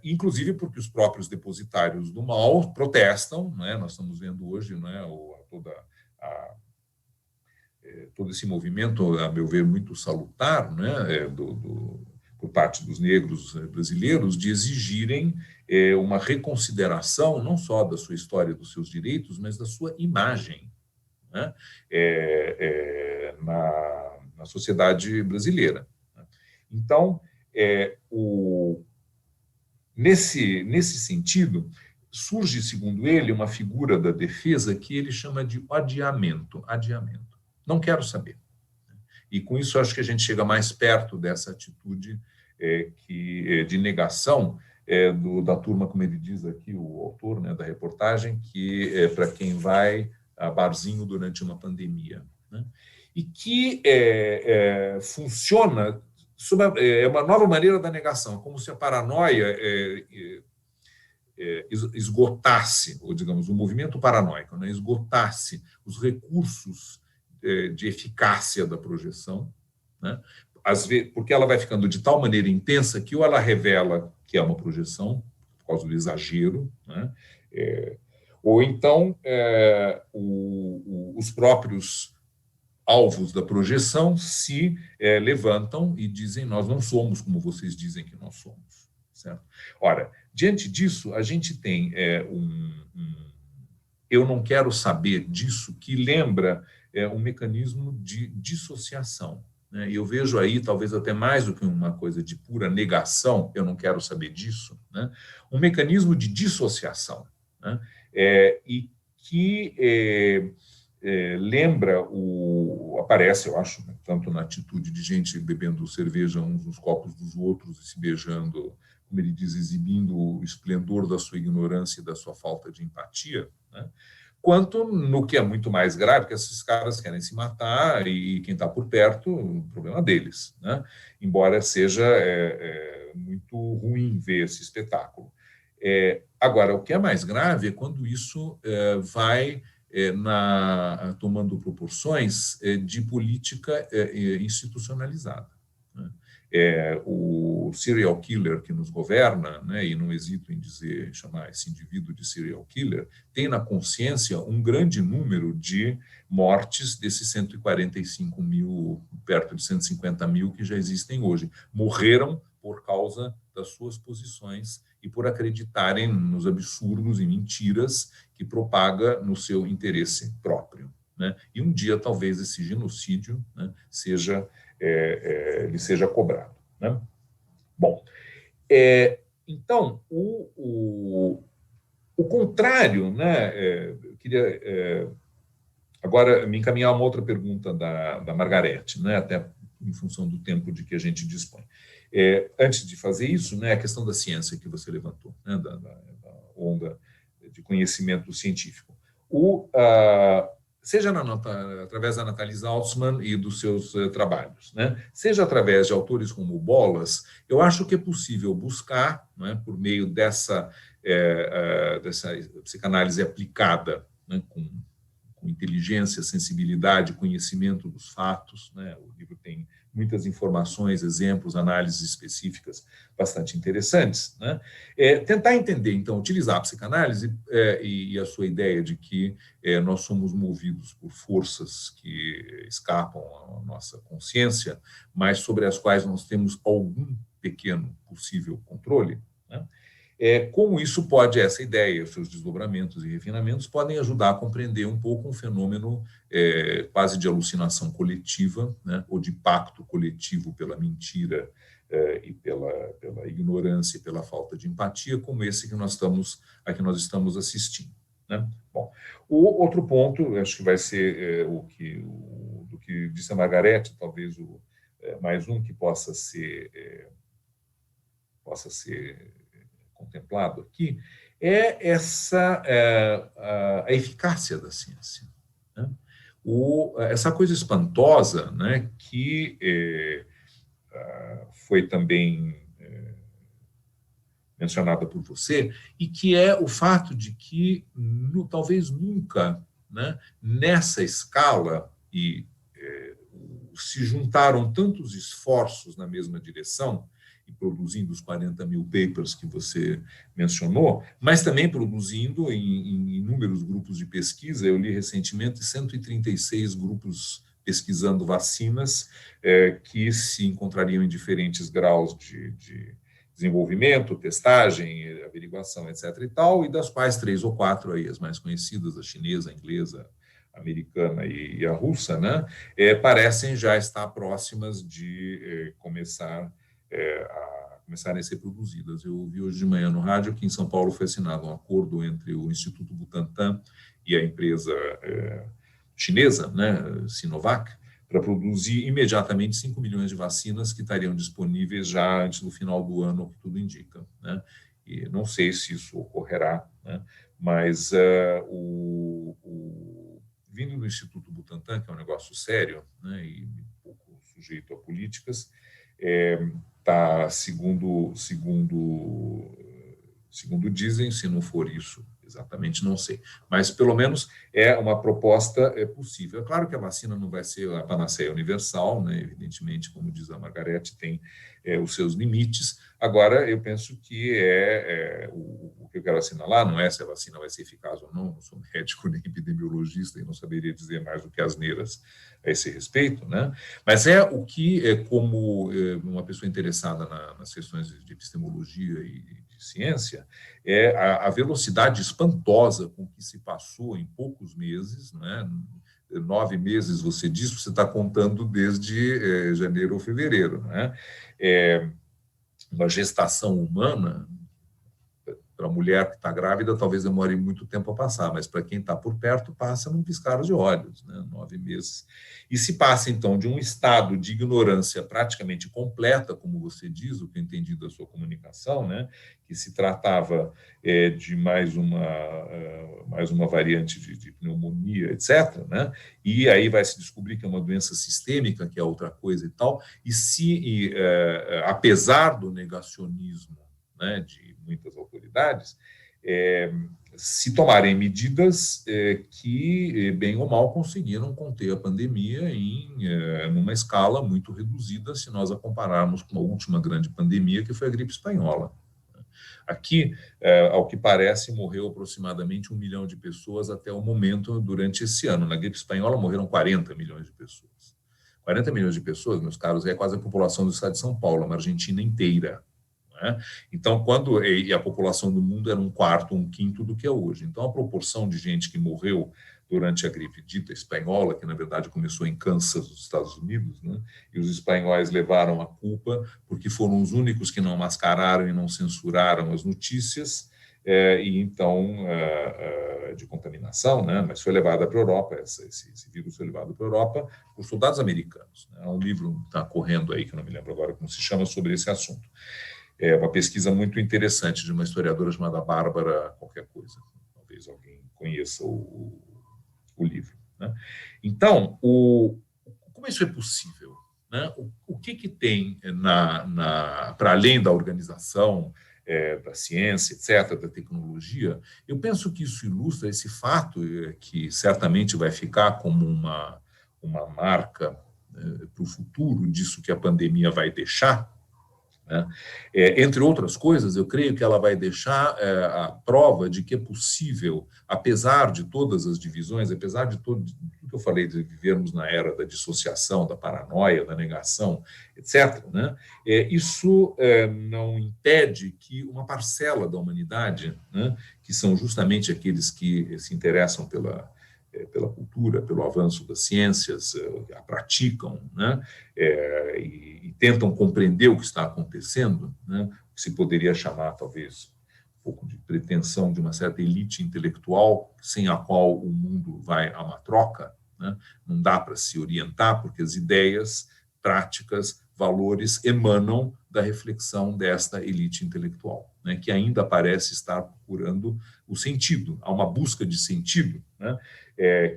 inclusive porque os próprios depositários do mal protestam, né? Nós estamos vendo hoje, né, todo esse movimento, a meu ver, muito salutar, né, por parte dos negros brasileiros, de exigirem uma reconsideração não só da sua história e dos seus direitos, mas da sua imagem, né, na sociedade brasileira. Então, nesse sentido, surge, segundo ele, uma figura da defesa que ele chama de adiamento. Não quero saber. E com isso acho que a gente chega mais perto dessa atitude de negação da turma, como ele diz aqui, o autor, né, da reportagem, que é para quem vai a barzinho durante uma pandemia, né? E que funciona é uma nova maneira da negação, como se a paranoia esgotasse, ou digamos, o movimento paranoico, né, esgotasse os recursos de eficácia da projeção, né, às vezes, porque ela vai ficando de tal maneira intensa que ou ela revela que é uma projeção, por causa do exagero, né, ou então os próprios alvos da projeção se levantam e dizem: nós não somos como vocês dizem que nós somos. Certo? Ora, diante disso, a gente tem eu não quero saber disso, que lembra um mecanismo de dissociação, né? E eu vejo aí, talvez até mais do que uma coisa de pura negação, eu não quero saber disso, né? Um mecanismo de dissociação, né? E que lembra aparece, eu acho, né, tanto na atitude de gente bebendo cerveja uns nos copos dos outros e se beijando, como ele diz, exibindo o esplendor da sua ignorância e da sua falta de empatia, né, quanto no que é muito mais grave, que esses caras querem se matar e quem está por perto, o problema deles, né, embora seja muito ruim ver esse espetáculo. Agora, o que é mais grave é quando isso vai tomando proporções de política institucionalizada, né? o serial killer que nos governa, né, e não hesito em chamar esse indivíduo de serial killer, tem na consciência um grande número de mortes desses 145 mil, perto de 150 mil que já existem hoje. Morreram por causa das suas posições e por acreditarem nos absurdos e mentiras que propaga no seu interesse próprio, né? E um dia, talvez, esse genocídio, né, lhe seja cobrado, né? Bom, então, o contrário, né, eu queria agora me encaminhar a uma outra pergunta da Margarete, né, até em função do tempo de que a gente dispõe. Antes de fazer isso, né, a questão da ciência que você levantou, né, da onda de conhecimento científico. Seja através da Nathalie Saltzman e dos seus trabalhos, né, seja através de autores como Bolas, eu acho que é possível buscar, né, por meio dessa psicanálise aplicada, né, com inteligência, sensibilidade, conhecimento dos fatos, né? O livro tem muitas informações, exemplos, análises específicas bastante interessantes, né? Tentar entender, então, utilizar a psicanálise e a sua ideia de que nós somos movidos por forças que escapam à nossa consciência, mas sobre as quais nós temos algum pequeno possível controle, né? Como isso pode, essa ideia, os seus desdobramentos e refinamentos, podem ajudar a compreender um pouco um fenômeno quase de alucinação coletiva, né, ou de pacto coletivo pela mentira e pela ignorância e pela falta de empatia, como esse que nós estamos assistindo, né? Bom, o outro ponto, acho que vai ser do que disse a Margarete, talvez mais um que possa ser contemplado aqui, a eficácia da ciência, né? Essa coisa espantosa, né, que foi também mencionada por você, e que é o fato de que talvez nunca, né, nessa escala, se juntaram tantos esforços na mesma direção, e produzindo os 40 mil papers que você mencionou, mas também produzindo em inúmeros grupos de pesquisa. Eu li recentemente 136 grupos pesquisando vacinas que se encontrariam em diferentes graus de desenvolvimento, testagem, averiguação, etc. e tal, e das quais 3 ou 4, aí, as mais conhecidas, a chinesa, a inglesa, a americana e a russa, né, parecem já estar próximas de começarem a ser produzidas. Eu ouvi hoje de manhã no rádio que em São Paulo foi assinado um acordo entre o Instituto Butantan e a empresa chinesa, né, Sinovac, para produzir imediatamente 5 milhões de vacinas que estariam disponíveis já antes do final do ano, o que tudo indica, né? E não sei se isso ocorrerá, né, mas vindo do Instituto Butantan, que é um negócio sério, né, e um pouco sujeito a políticas, está, segundo dizem, se não for isso, exatamente não sei, mas pelo menos é uma proposta possível. É claro que a vacina não vai ser a panaceia universal, né? Evidentemente, como diz a Margarete, tem os seus limites. Agora, eu penso que o que eu quero assinalar não é se a vacina vai ser eficaz ou não sou médico nem epidemiologista e não saberia dizer mais do que asneiras a esse respeito, né? Mas o que, como uma pessoa interessada nas questões de epistemologia e de ciência, a velocidade espantosa com que se passou em poucos meses, né? 9 meses, você diz, você está contando desde janeiro ou fevereiro, né? Uma gestação humana, para a mulher que está grávida, talvez demore muito tempo a passar, mas para quem está por perto, passa num piscar de olhos, né? 9 meses. E se passa, então, de um estado de ignorância praticamente completa, como você diz, o que eu entendi da sua comunicação, né? Que se tratava de mais uma variante de pneumonia, etc., né? E aí vai se descobrir que é uma doença sistêmica, que é outra coisa e tal, apesar do negacionismo, né, de muitas autoridades, se tomarem medidas que, bem ou mal, conseguiram conter a pandemia numa escala muito reduzida, se nós a compararmos com a última grande pandemia, que foi a gripe espanhola. Aqui, ao que parece, morreu aproximadamente 1 milhão de pessoas até o momento, durante esse ano. Na gripe espanhola morreram 40 milhões de pessoas. 40 milhões de pessoas, meus caros, é quase a população do estado de São Paulo, uma Argentina inteira. Né? Então, e a população do mundo era 1/4, 1/5 do que é hoje. Então, a proporção de gente que morreu durante a gripe dita espanhola, que na verdade começou em Kansas, nos Estados Unidos, né? E os espanhóis levaram a culpa porque foram os únicos que não mascararam e não censuraram as notícias, e então, de contaminação, né? Mas foi levada para a Europa, esse vírus foi levado para a Europa por soldados americanos. Né? Há um livro que está correndo aí, que eu não me lembro agora como se chama, sobre esse assunto. É uma pesquisa muito interessante de uma historiadora chamada Bárbara qualquer coisa. Talvez alguém conheça o livro. Né? Então, como isso é possível? Né? O que tem para além da organização, da ciência, etc., da tecnologia? Eu penso que isso ilustra esse fato, que certamente vai ficar como uma marca para o futuro disso que a pandemia vai deixar. Né? Entre outras coisas, eu creio que ela vai deixar a prova de que é possível, apesar de todas as divisões, apesar de tudo que eu falei de vivermos na era da dissociação, da paranoia, da negação, etc., né? Isso não impede que uma parcela da humanidade, né, que são justamente aqueles que se interessam pela cultura, pelo avanço das ciências, a praticam, né, e tentam compreender o que está acontecendo, né, que se poderia chamar, talvez, um pouco de pretensão de uma certa elite intelectual, sem a qual o mundo vai a uma troca, né, não dá para se orientar, porque as ideias, práticas, valores emanam da reflexão desta elite intelectual, né, que ainda parece estar procurando o sentido. Há uma busca de sentido, né,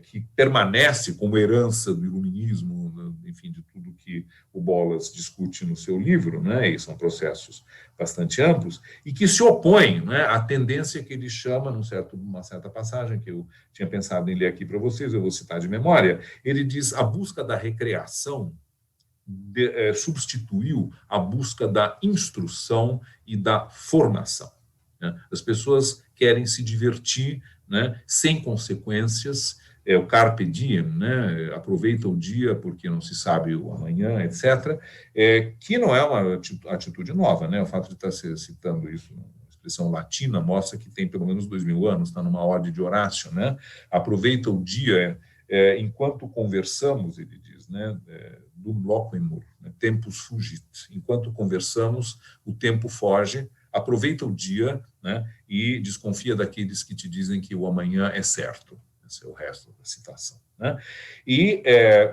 que permanece como herança do iluminismo, enfim, de tudo que o Bolas discute no seu livro, né, e são processos bastante amplos, e que se opõe, né, à tendência que ele chama, numa certa passagem que eu tinha pensado em ler aqui para vocês, eu vou citar de memória, ele diz: a busca da recreação substituiu a busca da instrução e da formação. Né? As pessoas querem se divertir, né, sem consequências, o carpe diem, né, aproveita o dia porque não se sabe o amanhã, etc., que não é uma atitude nova. Né? O fato de estar citando isso, uma expressão latina, mostra que tem pelo menos 2000 anos, está numa ode de Horácio, né? Aproveita o dia enquanto conversamos, ele diz, né, dum loquimur, né, tempus fugit. Enquanto conversamos, o tempo foge. Aproveita o dia, né, e desconfia daqueles que te dizem que o amanhã é certo. Esse é o resto da citação. Né? E,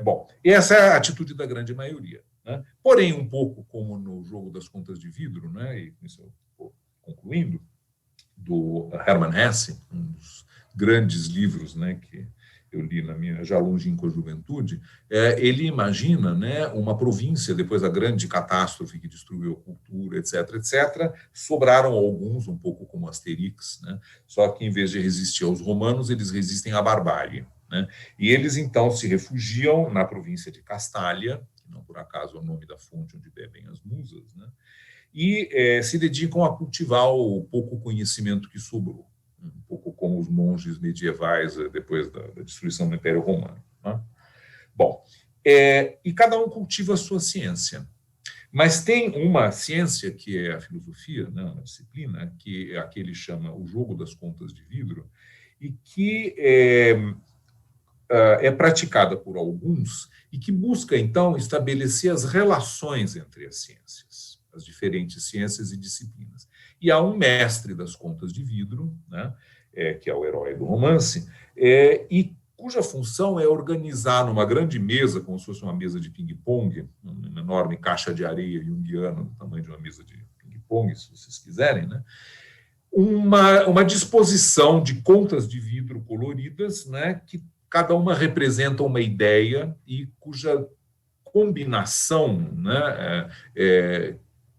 bom, essa é a atitude da grande maioria. Né? Porém, um pouco como no jogo das contas de vidro, né, e com isso eu estou concluindo, do Hermann Hesse, um dos grandes livros, né, que eu li na minha já longínqua juventude, ele imagina, né, uma província, depois da grande catástrofe que destruiu a cultura, etc., etc., sobraram alguns, um pouco como Asterix, né, só que em vez de resistir aos romanos, eles resistem à barbárie. Né, e eles, então, se refugiam na província de Castália, que não por acaso é o nome da fonte onde bebem as musas, né, e se dedicam a cultivar o pouco conhecimento que sobrou. Um pouco como os monges medievais depois da destruição do Império Romano. Né? Bom, e cada um cultiva a sua ciência. Mas tem uma ciência que é a filosofia, né, uma disciplina, que é a que ele chama o jogo das contas de vidro, e que é praticada por alguns e que busca, então, estabelecer as relações entre as ciências, as diferentes ciências e disciplinas. E há um mestre das contas de vidro, né, que é o herói do romance, e cuja função é organizar numa grande mesa, como se fosse uma mesa de ping-pong, uma enorme caixa de areia junguiana, do tamanho de uma mesa de ping-pong, se vocês quiserem, né, uma disposição de contas de vidro coloridas, né, que cada uma representa uma ideia e cuja combinação, né,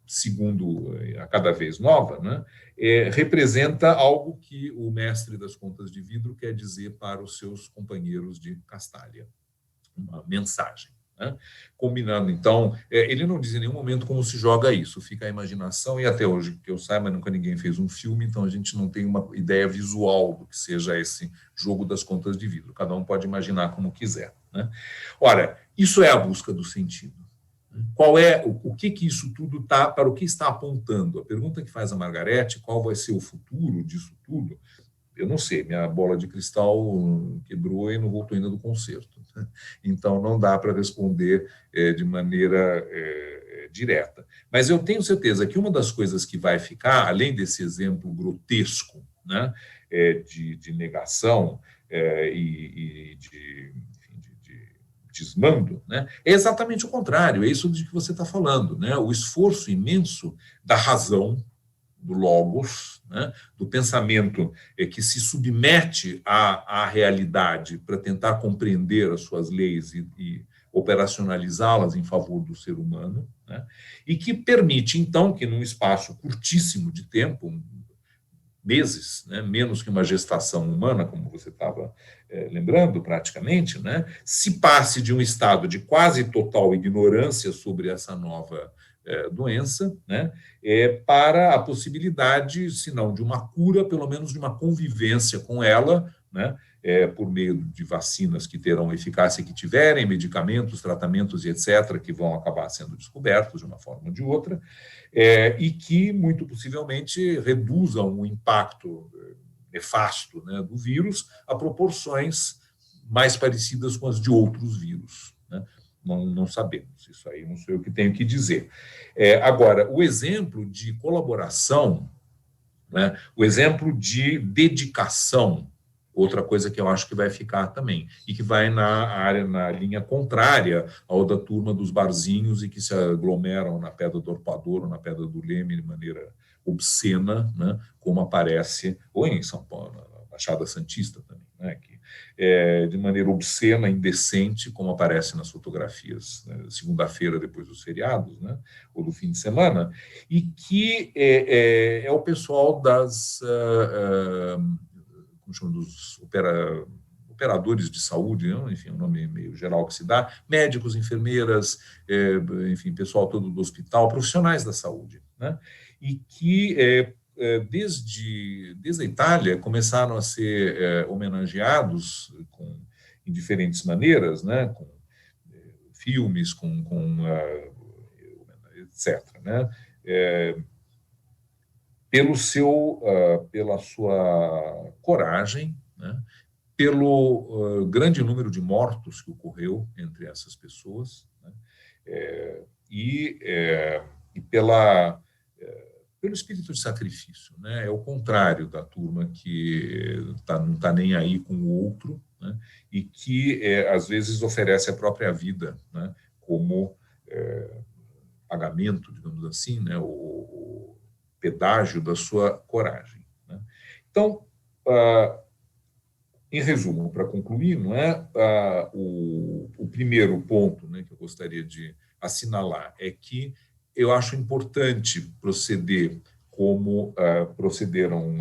segundo a cada vez nova, né, representa algo que o mestre das contas de vidro quer dizer para os seus companheiros de Castalha, uma mensagem. Né? Combinando, então, ele não diz em nenhum momento como se joga isso, fica a imaginação, e até hoje, que eu saiba, nunca ninguém fez um filme, então a gente não tem uma ideia visual do que seja esse jogo das contas de vidro, cada um pode imaginar como quiser. Né? Ora, isso é a busca do sentido. Qual é, o que isso tudo está, para o que está apontando? A pergunta que faz a Margarete, qual vai ser o futuro disso tudo? Eu não sei, minha bola de cristal quebrou e não voltou ainda do concerto. Então, não dá para responder de maneira direta. Mas eu tenho certeza que uma das coisas que vai ficar, além desse exemplo grotesco, né, de negação e de desmando, né, é exatamente o contrário, é isso de que você está falando, né, o esforço imenso da razão, do logos, né, do pensamento que se submete à realidade para tentar compreender as suas leis e operacionalizá-las em favor do ser humano, né, e que permite, então, que num espaço curtíssimo de tempo, meses, né, menos que uma gestação humana, como você estava lembrando praticamente, né, se passe de um estado de quase total ignorância sobre essa nova doença, né, para a possibilidade, se não de uma cura, pelo menos de uma convivência com ela, né, por meio de vacinas que terão eficácia que tiverem, medicamentos, tratamentos e etc., que vão acabar sendo descobertos de uma forma ou de outra, e que, muito possivelmente, reduzam o impacto nefasto, né, do vírus a proporções mais parecidas com as de outros vírus, né? Não sabemos, isso aí não sou eu que tenho que dizer. Agora, o exemplo de colaboração, né, o exemplo de dedicação, outra coisa que eu acho que vai ficar também, e que vai na linha contrária ao da turma dos barzinhos e que se aglomeram na Pedra do Arpoador ou na Pedra do Leme de maneira obscena, né, como aparece, ou em São Paulo, na Baixada Santista também, né, que de maneira obscena, indecente, como aparece nas fotografias, né, segunda-feira depois dos feriados, né, ou do fim de semana, e que é o pessoal das como chama, dos operadores de saúde, né? Enfim, um nome meio geral que se dá, médicos, enfermeiras, enfim, pessoal todo do hospital, profissionais da saúde, né? E que desde a Itália começaram a ser homenageados em diferentes maneiras, né? Com filmes, etc., né? Pela sua coragem, né, pelo grande número de mortos que ocorreu entre essas pessoas, né, e pelo espírito de sacrifício, né, é o contrário da turma que não está nem aí com o outro, né, e que às vezes oferece a própria vida, né, como pagamento, digamos assim, né, o pedágio da sua coragem. Né? Então, em resumo, para concluir, não é, o primeiro ponto, né, que eu gostaria de assinalar é que eu acho importante proceder como procederam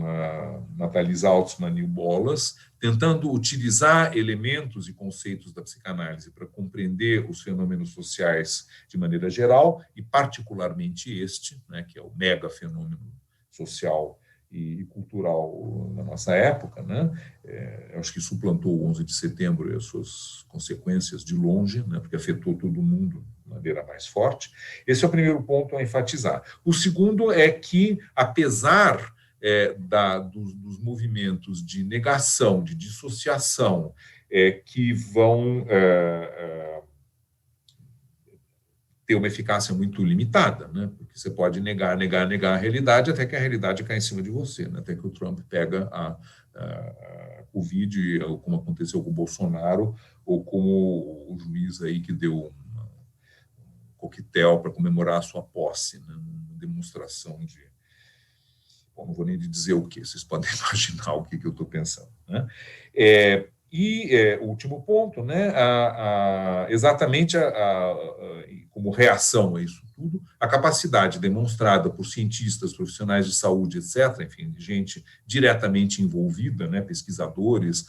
Nathalie Altman e o Bolas, tentando utilizar elementos e conceitos da psicanálise para compreender os fenômenos sociais de maneira geral, e particularmente este, né, que é o mega fenômeno social e cultural na nossa época, né? Acho que suplantou o 11 de setembro e as suas consequências de longe, né, porque afetou todo mundo de maneira mais forte. Esse é o primeiro ponto a enfatizar. O segundo é que, apesar dos movimentos de negação, de dissociação, que vão ter uma eficácia muito limitada, né? Porque você pode negar a realidade até que a realidade cai em cima de você, né? Até que o Trump pega a Covid, como aconteceu com o Bolsonaro, ou como o juiz aí que deu um coquetel para comemorar a sua posse, né? Uma demonstração de... Bom, não vou nem dizer o que, vocês podem imaginar o que eu estou pensando, né? E último ponto, né, exatamente como reação a isso tudo, a capacidade demonstrada por cientistas, profissionais de saúde, etc., enfim, gente diretamente envolvida, né, pesquisadores,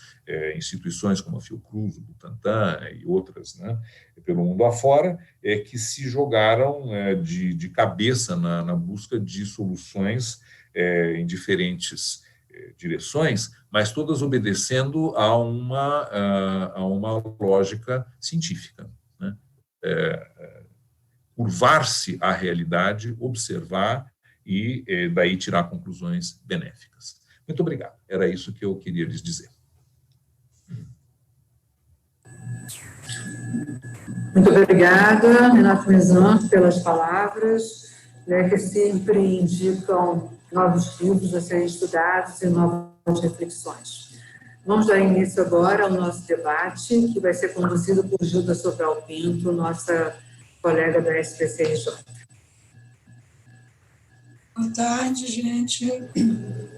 instituições como a Fiocruz, o Butantan e outras, né, pelo mundo afora, que se jogaram de cabeça na busca de soluções em diferentes direções, mas todas obedecendo a uma lógica científica, né? Curvar-se à realidade, observar e daí tirar conclusões benéficas. Muito obrigado. Era isso que eu queria lhes dizer. Muito obrigada, Renato Mezan, pelas palavras, né, que sempre indicam novos livros a serem estudados e novas reflexões. Vamos dar início agora ao nosso debate, que vai ser conduzido por Gilda Sobral Pinto, nossa colega da SPCRJ. Boa tarde, gente.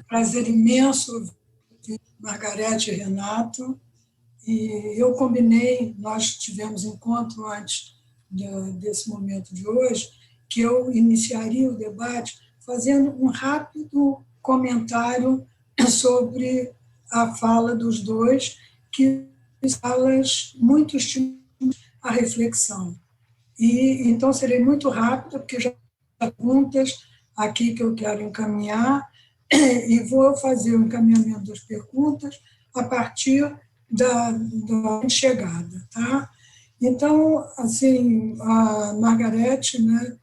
Prazer imenso ouvir Margarete e Renato. E eu combinei, nós tivemos encontro antes desse momento de hoje, que eu iniciaria o debate fazendo um rápido comentário sobre a fala dos dois, que falas muito estimulam a reflexão. E então serei muito rápida, porque já há perguntas aqui que eu quero encaminhar, e vou fazer o encaminhamento das perguntas a partir da chegada, tá? Então, assim, a Margarete, né,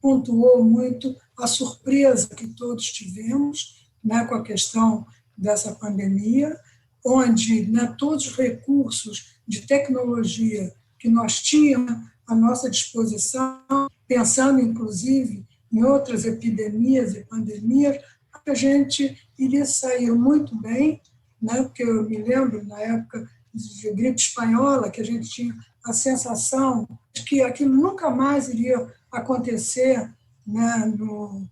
pontuou muito a surpresa que todos tivemos, né, com a questão dessa pandemia, onde, né, todos os recursos de tecnologia que nós tínhamos à nossa disposição, pensando, inclusive, em outras epidemias e pandemias, a gente iria sair muito bem, né, porque eu me lembro, na época de gripe espanhola, que a gente tinha a sensação de que aquilo nunca mais iria acontecer, né, no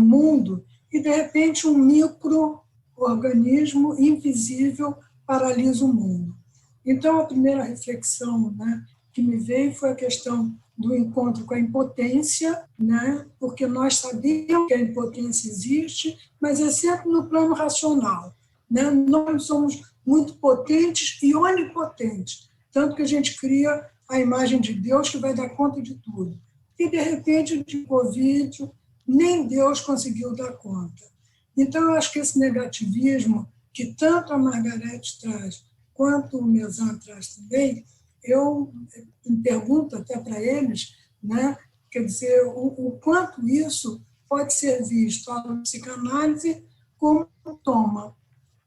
mundo, e, de repente, um micro-organismo invisível paralisa o mundo. Então, a primeira reflexão, né, que me veio foi a questão do encontro com a impotência, né, porque nós sabíamos que a impotência existe, mas é sempre no plano racional, né? Nós somos muito potentes e onipotentes, tanto que a gente cria a imagem de Deus que vai dar conta de tudo. E, de repente, de Covid, nem Deus conseguiu dar conta. Então, eu acho que esse negativismo que tanto a Margarete traz, quanto o Mezan traz também, eu me pergunto até para eles, né, quer dizer, o quanto isso pode ser visto na psicanálise como toma,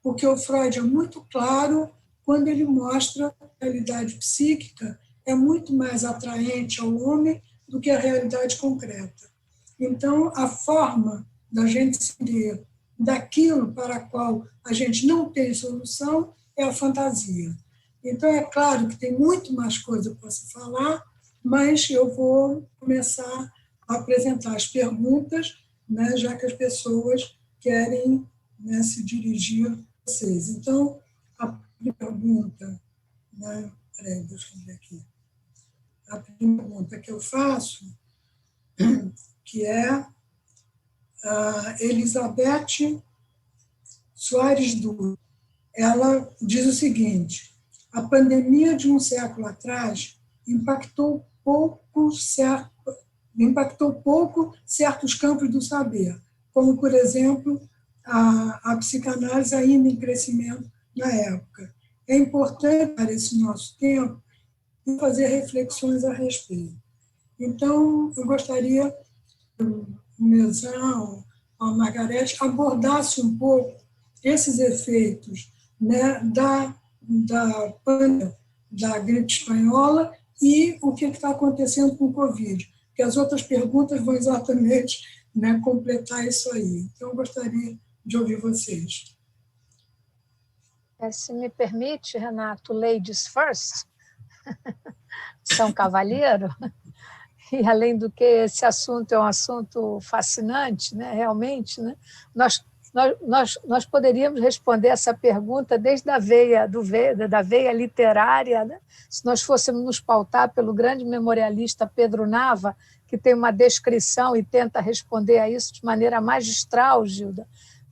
porque o Freud é muito claro quando ele mostra que a realidade psíquica é muito mais atraente ao homem do que a realidade concreta. Então, a forma da gente entender daquilo para a qual a gente não tem solução é a fantasia. Então, é claro que tem muito mais coisa para se falar, mas eu vou começar a apresentar as perguntas, né, já que as pessoas querem, né, se dirigir a vocês. Então, a primeira pergunta, né, peraí, deixa eu ver aqui. A primeira pergunta que eu faço, que é a Elizabeth Soares Duro. Ela diz o seguinte: a pandemia de um século atrás impactou pouco certos campos do saber, como, por exemplo, a psicanálise ainda em crescimento na época. É importante, para esse nosso tempo, fazer reflexões a respeito. Então, eu gostaria que o Mezan, a Margarete, abordasse um pouco esses efeitos, né, da pandemia, da gripe espanhola e o que está acontecendo com o Covid, porque as outras perguntas vão exatamente, né, completar isso aí. Então, eu gostaria de ouvir vocês. Se me permite, Renato, ladies first, São Cavalheiro, e além do que esse assunto é um assunto fascinante, né, realmente, né, nós poderíamos responder essa pergunta desde a da veia literária, né? Se nós fôssemos nos pautar pelo grande memorialista Pedro Nava, que tem uma descrição e tenta responder a isso de maneira magistral, Gilda.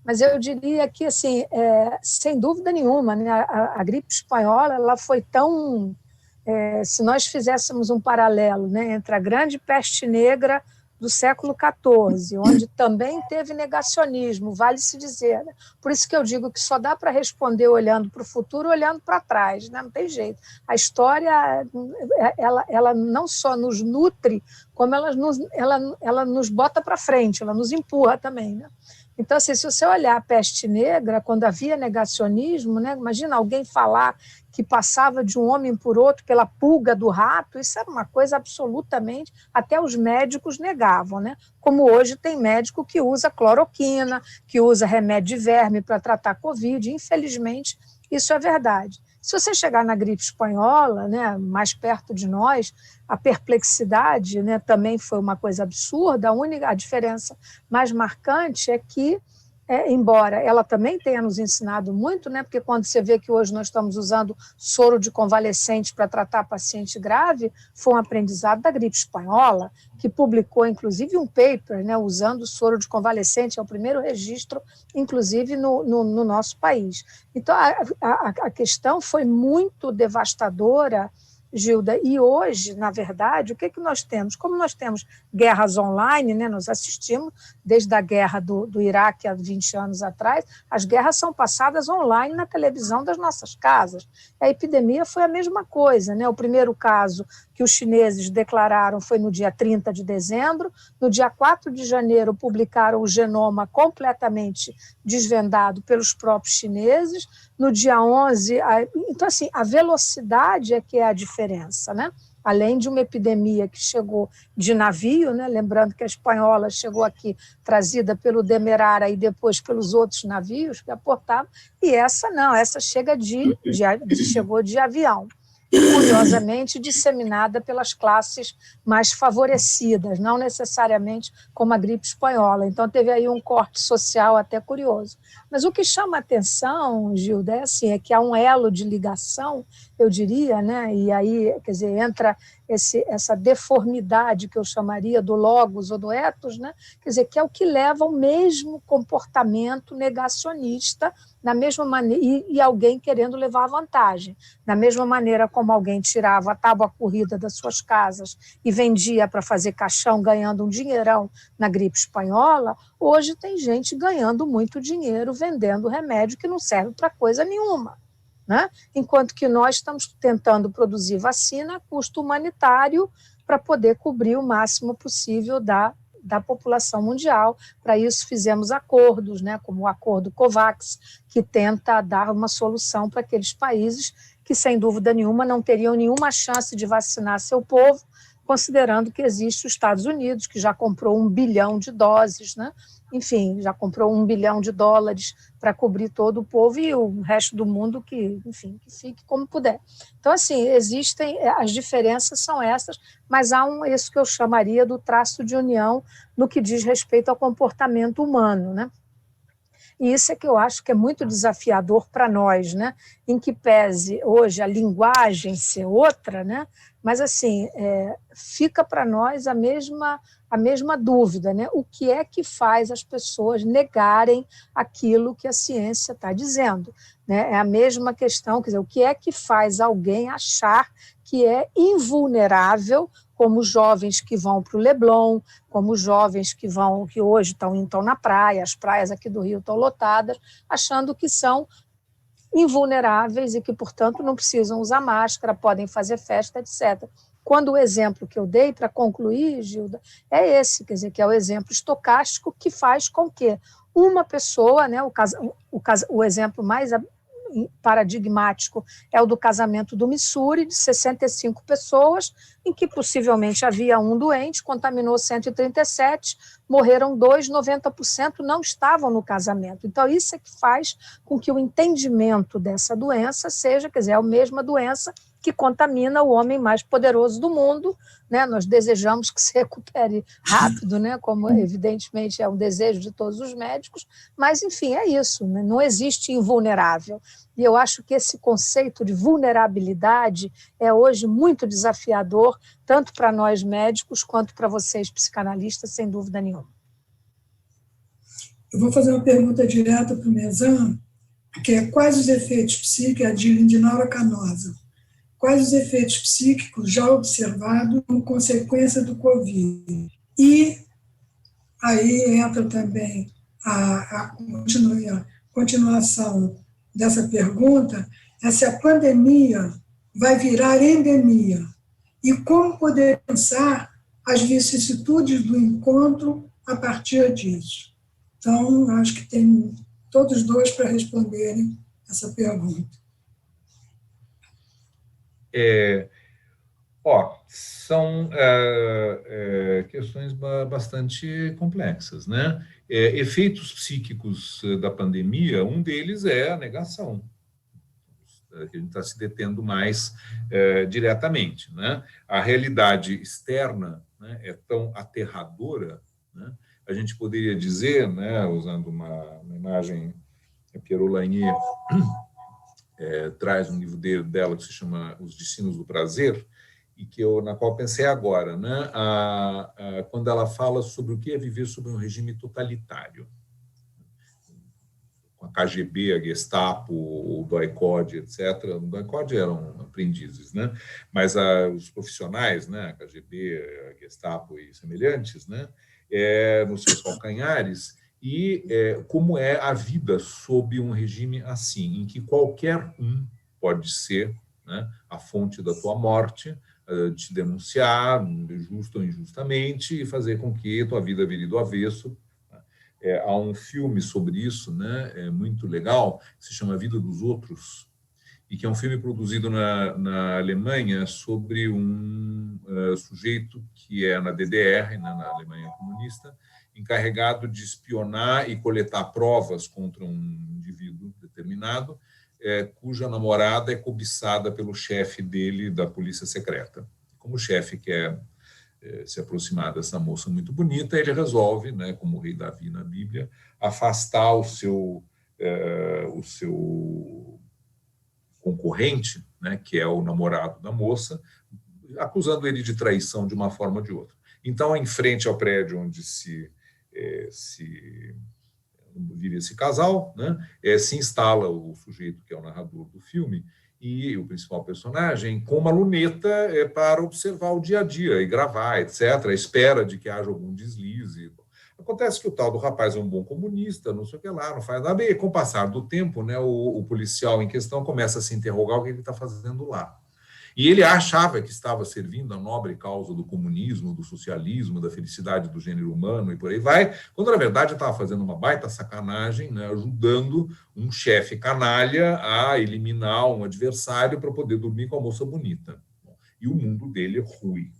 Mas eu diria que, assim, sem dúvida nenhuma, né, a gripe espanhola ela foi tão... se nós fizéssemos um paralelo, né, entre a grande peste negra do século XIV, onde também teve negacionismo, vale-se dizer. Né? Por isso que eu digo que só dá para responder olhando para o futuro, olhando para trás, né? Não tem jeito. A história, ela não só nos nutre, como ela nos bota para frente, ela nos empurra também. Né? Então, assim, se você olhar a peste negra, quando havia negacionismo, né? Imagina alguém falar que passava de um homem por outro pela pulga do rato, isso era uma coisa absolutamente, até os médicos negavam, né? Como hoje tem médico que usa cloroquina, que usa remédio de verme para tratar Covid, infelizmente isso é verdade. Se você chegar na gripe espanhola, né, mais perto de nós, a perplexidade, né, também foi uma coisa absurda, a diferença mais marcante é que, embora ela também tenha nos ensinado muito, né, porque quando você vê que hoje nós estamos usando soro de convalescente para tratar paciente grave, foi um aprendizado da gripe espanhola, que publicou, inclusive, um paper, né, usando soro de convalescente, é o primeiro registro, inclusive, no nosso país. Então, a questão foi muito devastadora, Gilda, e hoje, na verdade, o que nós temos? Como nós temos guerras online, né, nós assistimos desde a guerra do Iraque há 20 anos atrás, as guerras são passadas online na televisão das nossas casas. A epidemia foi a mesma coisa, né? O primeiro caso que os chineses declararam foi no dia 30 de dezembro, no dia 4 de janeiro publicaram o genoma completamente desvendado pelos próprios chineses, no dia 11, então assim, a velocidade é que é a diferença, né? Além de uma epidemia que chegou de navio, né? Lembrando que a espanhola chegou aqui trazida pelo Demerara e depois pelos outros navios que aportavam, e essa não, essa chegou de avião. Curiosamente disseminada pelas classes mais favorecidas, não necessariamente como a gripe espanhola. Então, teve aí um corte social até curioso. Mas o que chama a atenção, Gilda, é que há um elo de ligação, eu diria, né? E aí, quer dizer, entra essa deformidade que eu chamaria do logos ou do ethos, né? Quer dizer, que é o que leva ao mesmo comportamento negacionista, da mesma maneira, e alguém querendo levar vantagem. Da mesma maneira como alguém tirava a tábua corrida das suas casas e vendia para fazer caixão, ganhando um dinheirão na gripe espanhola, hoje tem gente ganhando muito dinheiro vendendo remédio que não serve para coisa nenhuma. Né? Enquanto que nós estamos tentando produzir vacina a custo humanitário para poder cobrir o máximo possível da população mundial. Para isso fizemos acordos, né, como o acordo COVAX, que tenta dar uma solução para aqueles países que, sem dúvida nenhuma, não teriam nenhuma chance de vacinar seu povo, considerando que existe os Estados Unidos, que já comprou 1 bilhão de doses, né? Enfim, já comprou $1 bilhão para cobrir todo o povo e o resto do mundo que fique como puder. Então, assim, existem, as diferenças são essas, mas há isso que eu chamaria do traço de união no que diz respeito ao comportamento humano, né? E isso é que eu acho que é muito desafiador para nós, né? Em que pese hoje a linguagem ser outra, né? Mas assim, fica para nós a mesma dúvida, né? O que é que faz as pessoas negarem aquilo que a ciência está dizendo? Né? É a mesma questão, quer dizer, o que é que faz alguém achar que é invulnerável, como os jovens que vão para o Leblon, como os jovens que hoje estão na praia, as praias aqui do Rio estão lotadas, achando que são invulneráveis e que, portanto, não precisam usar máscara, podem fazer festa, etc. Quando o exemplo que eu dei para concluir, Gilda, é esse, quer dizer, que é o exemplo estocástico que faz com que uma pessoa, né, o exemplo mais paradigmático é o do casamento do Missouri, de 65 pessoas, em que possivelmente havia um doente, contaminou 137, morreram 2, 90% não estavam no casamento. Então, isso é que faz com que o entendimento dessa doença seja, quer dizer, é a mesma doença que contamina o homem mais poderoso do mundo, né? Nós desejamos que se recupere rápido, né? Como evidentemente é um desejo de todos os médicos, mas, enfim, é isso, né? Não existe invulnerável. E eu acho que esse conceito de vulnerabilidade é hoje muito desafiador, tanto para nós médicos quanto para vocês psicanalistas, sem dúvida nenhuma. Eu vou fazer uma pergunta direta para o Mesan, que é quais os efeitos psíquicos, a de Dinaura Canosa, quais os efeitos psíquicos já observados como consequência do Covid? E aí entra também a continuação dessa pergunta, é se a pandemia vai virar endemia e como poder pensar as vicissitudes do encontro a partir disso. Então, acho que tem todos os dois para responderem essa pergunta. São questões bastante complexas, né? Efeitos psíquicos da pandemia, um deles é a negação, que a gente está se detendo mais diretamente, né? A realidade externa, né, é tão aterradora, né? A gente poderia dizer, né, usando uma imagem, a Pierrot Lanier traz um livro dela que se chama Os Destinos do Prazer, e na qual pensei agora, né, quando ela fala sobre o que é viver sob um regime totalitário, com a KGB, a Gestapo, o DOI-CODE, etc. O DOI-CODE eram aprendizes, né, mas os profissionais, né, a KGB, a Gestapo e semelhantes, né, nos seus calcanhares, e como é a vida sob um regime assim, em que qualquer um pode ser, né, a fonte da tua morte, te denunciar, justo ou injustamente, e fazer com que tua vida vire do avesso. Há um filme sobre isso, né, muito legal, que se chama A Vida dos Outros, e que é um filme produzido na Alemanha sobre um sujeito que é na DDR, né, na Alemanha comunista, encarregado de espionar e coletar provas contra um indivíduo determinado, cuja namorada é cobiçada pelo chefe dele da polícia secreta. Como o chefe quer se aproximar dessa moça muito bonita, ele resolve, né, como o rei Davi na Bíblia, afastar o seu concorrente, né, que é o namorado da moça, acusando ele de traição de uma forma ou de outra. Então, em frente ao prédio onde se vive esse casal, né, se instala o sujeito que é o narrador do filme e o principal personagem com uma luneta para observar o dia a dia e gravar, etc., à espera de que haja algum deslize. Acontece que o tal do rapaz é um bom comunista, não sei o que lá, não faz nada. E com o passar do tempo, né, o policial em questão começa a se interrogar o que ele está fazendo lá. E ele achava que estava servindo a nobre causa do comunismo, do socialismo, da felicidade do gênero humano e por aí vai, quando na verdade estava fazendo uma baita sacanagem, né, ajudando um chefe canalha a eliminar um adversário para poder dormir com a moça bonita. E o mundo dele rui,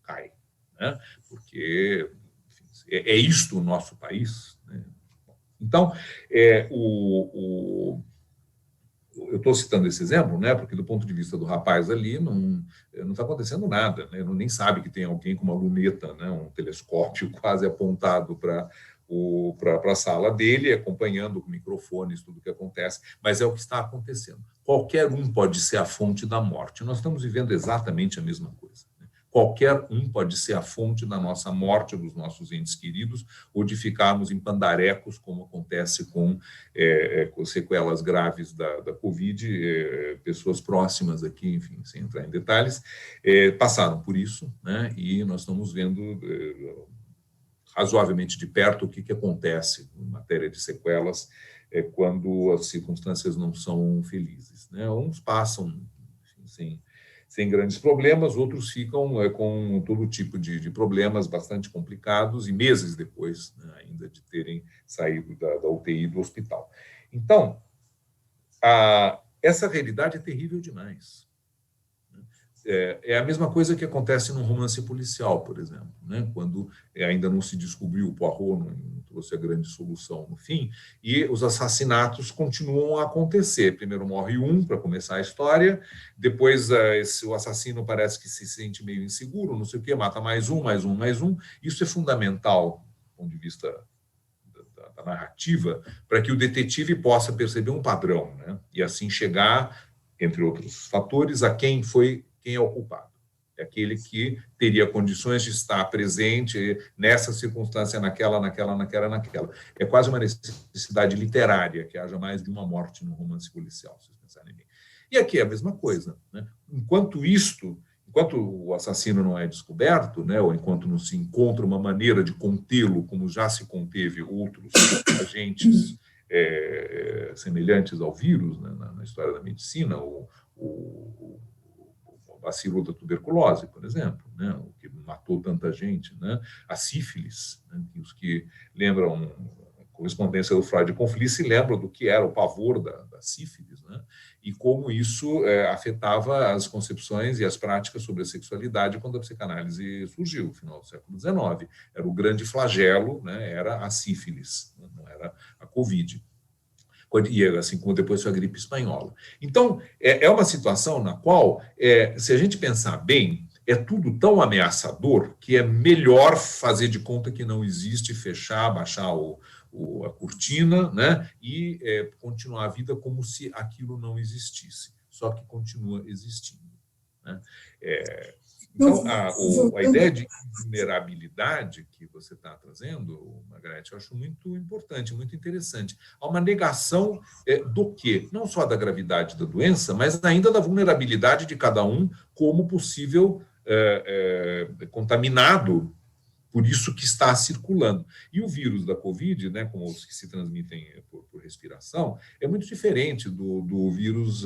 cai, né, porque enfim, é isto o nosso país, né? Então, eu estou citando esse exemplo, né, porque do ponto de vista do rapaz ali não está acontecendo nada, né, nem sabe que tem alguém com uma luneta, né, um telescópio quase apontado para a sala dele, acompanhando com microfones tudo o que acontece, mas é o que está acontecendo. Qualquer um pode ser a fonte da morte. Nós estamos vivendo exatamente a mesma coisa. Qualquer um pode ser a fonte da nossa morte, dos nossos entes queridos, ou de ficarmos em pandarecos, como acontece com sequelas graves da Covid. Pessoas próximas aqui, enfim, sem entrar em detalhes, passaram por isso, né? E nós estamos vendo razoavelmente de perto o que acontece em matéria de sequelas quando as circunstâncias não são felizes, né? Uns passam, enfim, sem grandes problemas, outros ficam com todo tipo de problemas bastante complicados e meses depois, né, ainda de terem saído da UTI do hospital. Então, essa realidade é terrível demais. é a mesma coisa que acontece num romance policial, por exemplo, né? Quando ainda não se descobriu, o Poirot não trouxe a grande solução no fim, e os assassinatos continuam a acontecer. Primeiro morre um para começar a história, depois o assassino parece que se sente meio inseguro, não sei o quê, mata mais um. Isso é fundamental do ponto de vista da narrativa, para que o detetive possa perceber um padrão, né? E assim chegar, entre outros fatores, a quem é o culpado. É aquele que teria condições de estar presente nessa circunstância, naquela. É quase uma necessidade literária que haja mais de uma morte no romance policial, se vocês pensarem bem. E aqui é a mesma coisa, né? Enquanto o assassino não é descoberto, né, ou enquanto não se encontra uma maneira de contê-lo, como já se conteve outros agentes semelhantes ao vírus, né, na história da medicina, o bacilo da tuberculose, por exemplo, né, o que matou tanta gente, né, a sífilis, né, os que lembram a correspondência do Freud com Fliss se lembram do que era o pavor da sífilis, né, e como isso afetava as concepções e as práticas sobre a sexualidade quando a psicanálise surgiu, no final do século XIX. Era o grande flagelo, né, era a sífilis, não era a Covid. E assim como depois foi a gripe espanhola. Então, é uma situação na qual, se a gente pensar bem, é tudo tão ameaçador que é melhor fazer de conta que não existe, fechar, baixar a cortina, né, e continuar a vida como se aquilo não existisse, só que continua existindo, né? Então, a ideia de vulnerabilidade que você está trazendo, Margarete, eu acho muito importante, muito interessante. Há uma negação do quê? Não só da gravidade da doença, mas ainda da vulnerabilidade de cada um como possível contaminado por isso que está circulando. E o vírus da Covid, né, como os que se transmitem por respiração, é muito diferente do vírus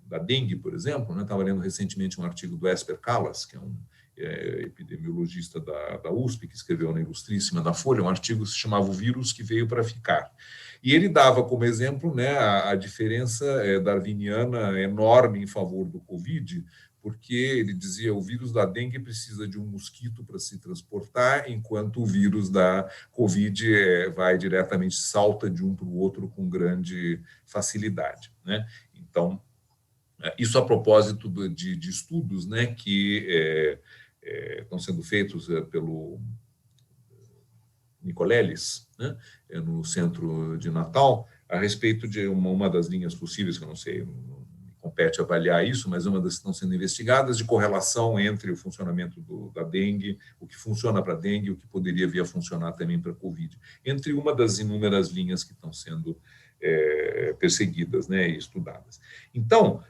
da dengue, por exemplo, né? Estava lendo recentemente um artigo do Esper Callas, que é um epidemiologista da USP, que escreveu na Ilustríssima da Folha, um artigo que se chamava O Vírus que Veio para Ficar. E ele dava como exemplo, né, a diferença darwiniana enorme em favor do Covid, porque ele dizia o vírus da dengue precisa de um mosquito para se transportar, enquanto o vírus da Covid vai diretamente, salta de um para o outro com grande facilidade, né? Então, isso a propósito de estudos, né, que estão sendo feitos pelo Nicoleles, né, no centro de Natal, a respeito de uma das linhas possíveis, que eu não sei, não me compete avaliar isso, mas uma das que estão sendo investigadas, de correlação entre o funcionamento da dengue, o que funciona para a dengue e o que poderia vir a funcionar também para a Covid, entre uma das inúmeras linhas que estão sendo perseguidas, né, e estudadas. Então,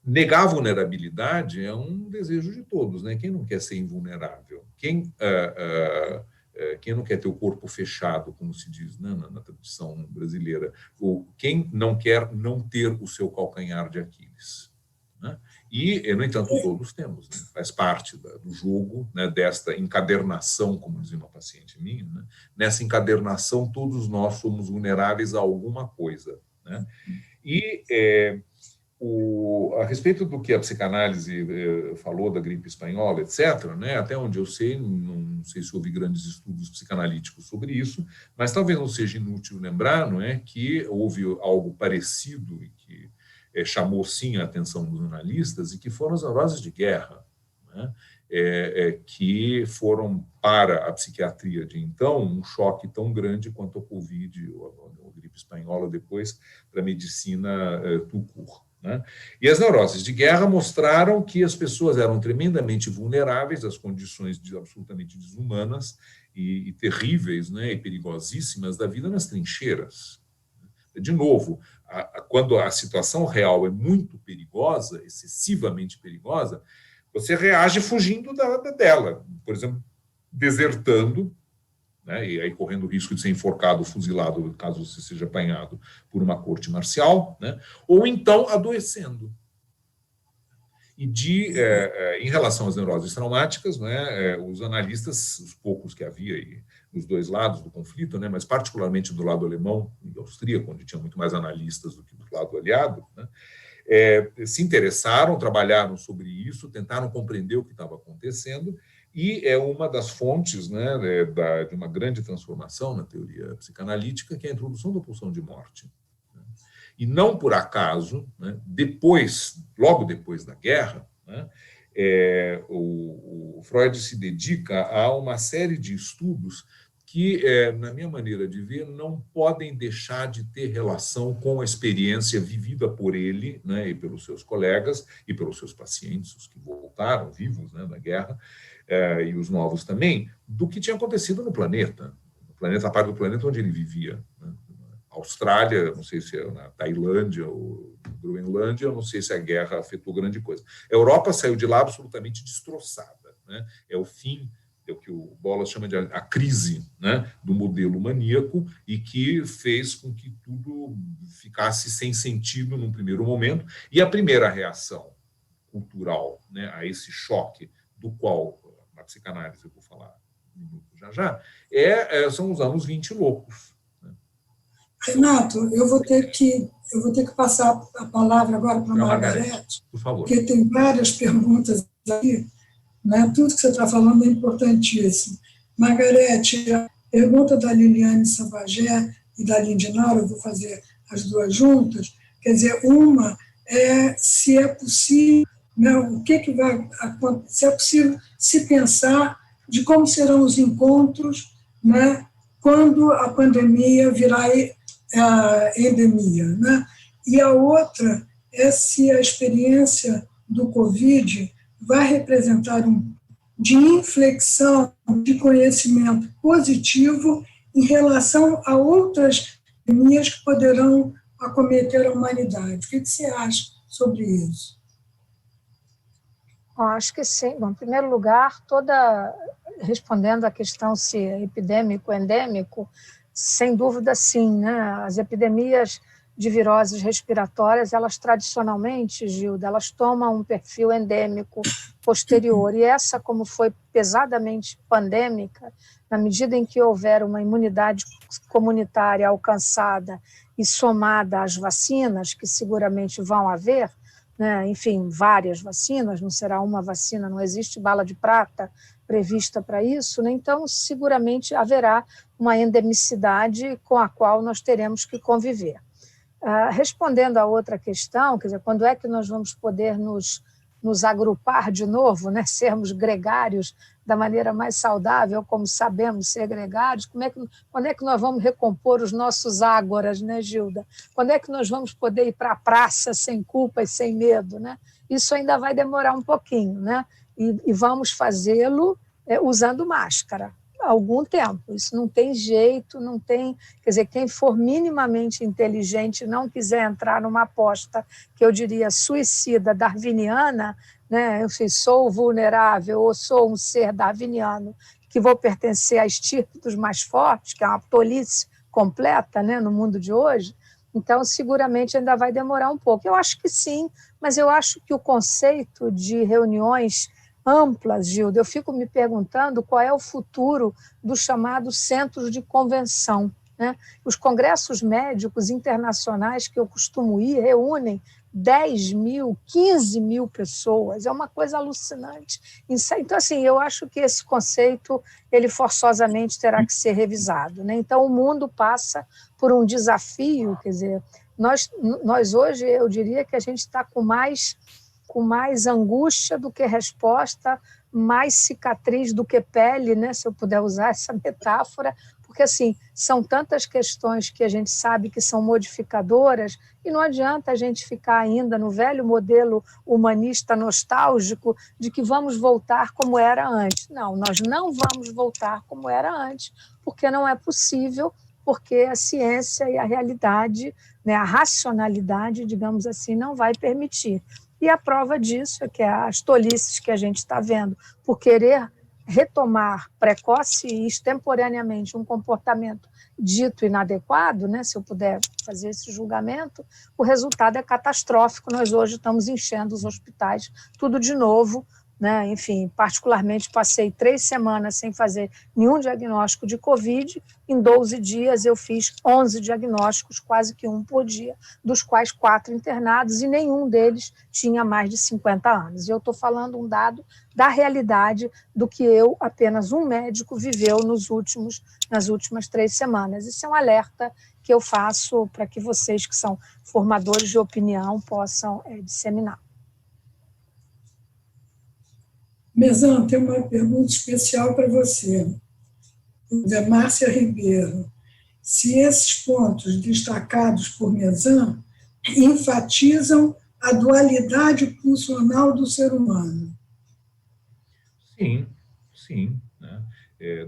negar a vulnerabilidade é um desejo de todos, né? Quem não quer ser invulnerável? Quem não quer ter o corpo fechado, como se diz, né, na tradição brasileira? Quem não quer não ter o seu calcanhar de Aquiles? Né? E, no entanto, todos temos, né? Faz parte do jogo, né, desta encadernação, como dizia uma paciente minha, né? Nessa encadernação, todos nós somos vulneráveis a alguma coisa, né? E a respeito do que a psicanálise falou da gripe espanhola, etc., né, até onde eu sei, não sei se houve grandes estudos psicanalíticos sobre isso, mas talvez não seja inútil lembrar, não é, que houve algo parecido e que chamou sim a atenção dos analistas, e que foram as neuroses de guerra, né, que foram para a psiquiatria de então um choque tão grande quanto a Covid ou a gripe espanhola depois para a medicina tout court. Né? E as neuroses de guerra mostraram que as pessoas eram tremendamente vulneráveis às condições absolutamente desumanas e terríveis, né, e perigosíssimas da vida nas trincheiras. De novo, quando a situação real é muito perigosa, excessivamente perigosa, você reage fugindo dela, por exemplo, desertando, né, e aí correndo o risco de ser enforcado ou fuzilado, caso você seja apanhado por uma corte marcial, né, ou então adoecendo. E em relação às neuroses traumáticas, né, os analistas, os poucos que havia aí, dos dois lados do conflito, né, mas particularmente do lado alemão e austríaco, onde tinha muito mais analistas do que do lado aliado, né, se interessaram, trabalharam sobre isso, tentaram compreender o que estava acontecendo, e é uma das fontes, né, de uma grande transformação na teoria psicanalítica, que é a introdução da pulsão de morte. E não por acaso, né, logo depois da guerra, né, o Freud se dedica a uma série de estudos que, na minha maneira de ver, não podem deixar de ter relação com a experiência vivida por ele, né, e pelos seus colegas e pelos seus pacientes, os que voltaram vivos, né, da guerra, e os novos também, do que tinha acontecido no planeta, a parte do planeta onde ele vivia, né? Austrália, não sei se é na Tailândia ou Groenlândia, não sei se a guerra afetou grande coisa. A Europa saiu de lá absolutamente destroçada, né? É o fim, é o que o Bolas chama de a crise, né, do modelo maníaco, e que fez com que tudo ficasse sem sentido num primeiro momento. E a primeira reação cultural, né, a esse choque, do qual na psicanálise eu vou falar um minuto já, são os anos 20 loucos. Renato, eu vou ter que passar a palavra agora para a Margarete, por favor, porque tem várias perguntas aí, né? Tudo que você está falando é importantíssimo. Margarete, a pergunta da Liliane Sabagé e da Lindinara, eu vou fazer as duas juntas, quer dizer, uma é se é possível, né, o que vai acontecer, se é possível se pensar de como serão os encontros, né, quando a pandemia virar endemia, né? E a outra é se a experiência do Covid vai representar de inflexão de conhecimento positivo em relação a outras pandemias que poderão acometer a humanidade. O que você acha sobre isso? Eu acho que sim. Bom, em primeiro lugar, respondendo à questão se é epidêmico ou endêmico, sem dúvida sim, né? As epidemias de viroses respiratórias, elas tradicionalmente, Gilda, elas tomam um perfil endêmico posterior, e essa, como foi pesadamente pandêmica, na medida em que houver uma imunidade comunitária alcançada e somada às vacinas, que seguramente vão haver, né? Enfim, várias vacinas, não será uma vacina, não existe bala de prata prevista para isso, né? Então seguramente haverá uma endemicidade com a qual nós teremos que conviver. Respondendo a outra questão, quer dizer, quando é que nós vamos poder nos agrupar de novo, né? Sermos gregários da maneira mais saudável, como sabemos ser gregários, quando é que nós vamos recompor os nossos ágoras, né, Gilda? Quando é que nós vamos poder ir para a praça sem culpa e sem medo, né? Isso ainda vai demorar um pouquinho, né? E vamos fazê-lo usando máscara. Algum tempo, isso não tem jeito, não tem, quer dizer, quem for minimamente inteligente e não quiser entrar numa aposta que eu diria suicida darwiniana, né, eu sou vulnerável ou sou um ser darwiniano que vou pertencer à estirpe dos mais fortes, que é uma tolice completa, né, no mundo de hoje, então seguramente ainda vai demorar um pouco. Eu acho que sim, mas eu acho que o conceito de reuniões amplas, Gilda, eu fico me perguntando qual é o futuro dos chamados centros de convenção, né? Os congressos médicos internacionais que eu costumo ir reúnem 10 mil, 15 mil pessoas, é uma coisa alucinante. Então, assim, eu acho que esse conceito, ele forçosamente terá que ser revisado, né? Então, o mundo passa por um desafio, quer dizer, nós hoje, eu diria que a gente está com mais angústia do que resposta, mais cicatriz do que pele, né, se eu puder usar essa metáfora, porque assim, são tantas questões que a gente sabe que são modificadoras, e não adianta a gente ficar ainda no velho modelo humanista nostálgico de que vamos voltar como era antes. Não, nós não vamos voltar como era antes, porque não é possível, porque a ciência e a realidade, né, a racionalidade, digamos assim, não vai permitir. E a prova disso é que as tolices que a gente está vendo por querer retomar precoce e extemporaneamente um comportamento dito inadequado, né, se eu puder fazer esse julgamento, o resultado é catastrófico. Nós hoje estamos enchendo os hospitais, tudo de novo, né? Enfim, particularmente passei 3 semanas sem fazer nenhum diagnóstico de Covid. Em 12 dias eu fiz 11 diagnósticos, quase que um por dia, dos quais 4 internados, e nenhum deles tinha mais de 50 anos. E eu estou falando um dado da realidade do que apenas um médico, viveu nas últimas 3 semanas. Isso é um alerta que eu faço para que vocês, que são formadores de opinião, possam disseminar. Mesan, tem uma pergunta especial para você, da Márcia Ribeiro. Se esses pontos destacados por Mesan enfatizam a dualidade pulsional do ser humano. Sim, sim. Né?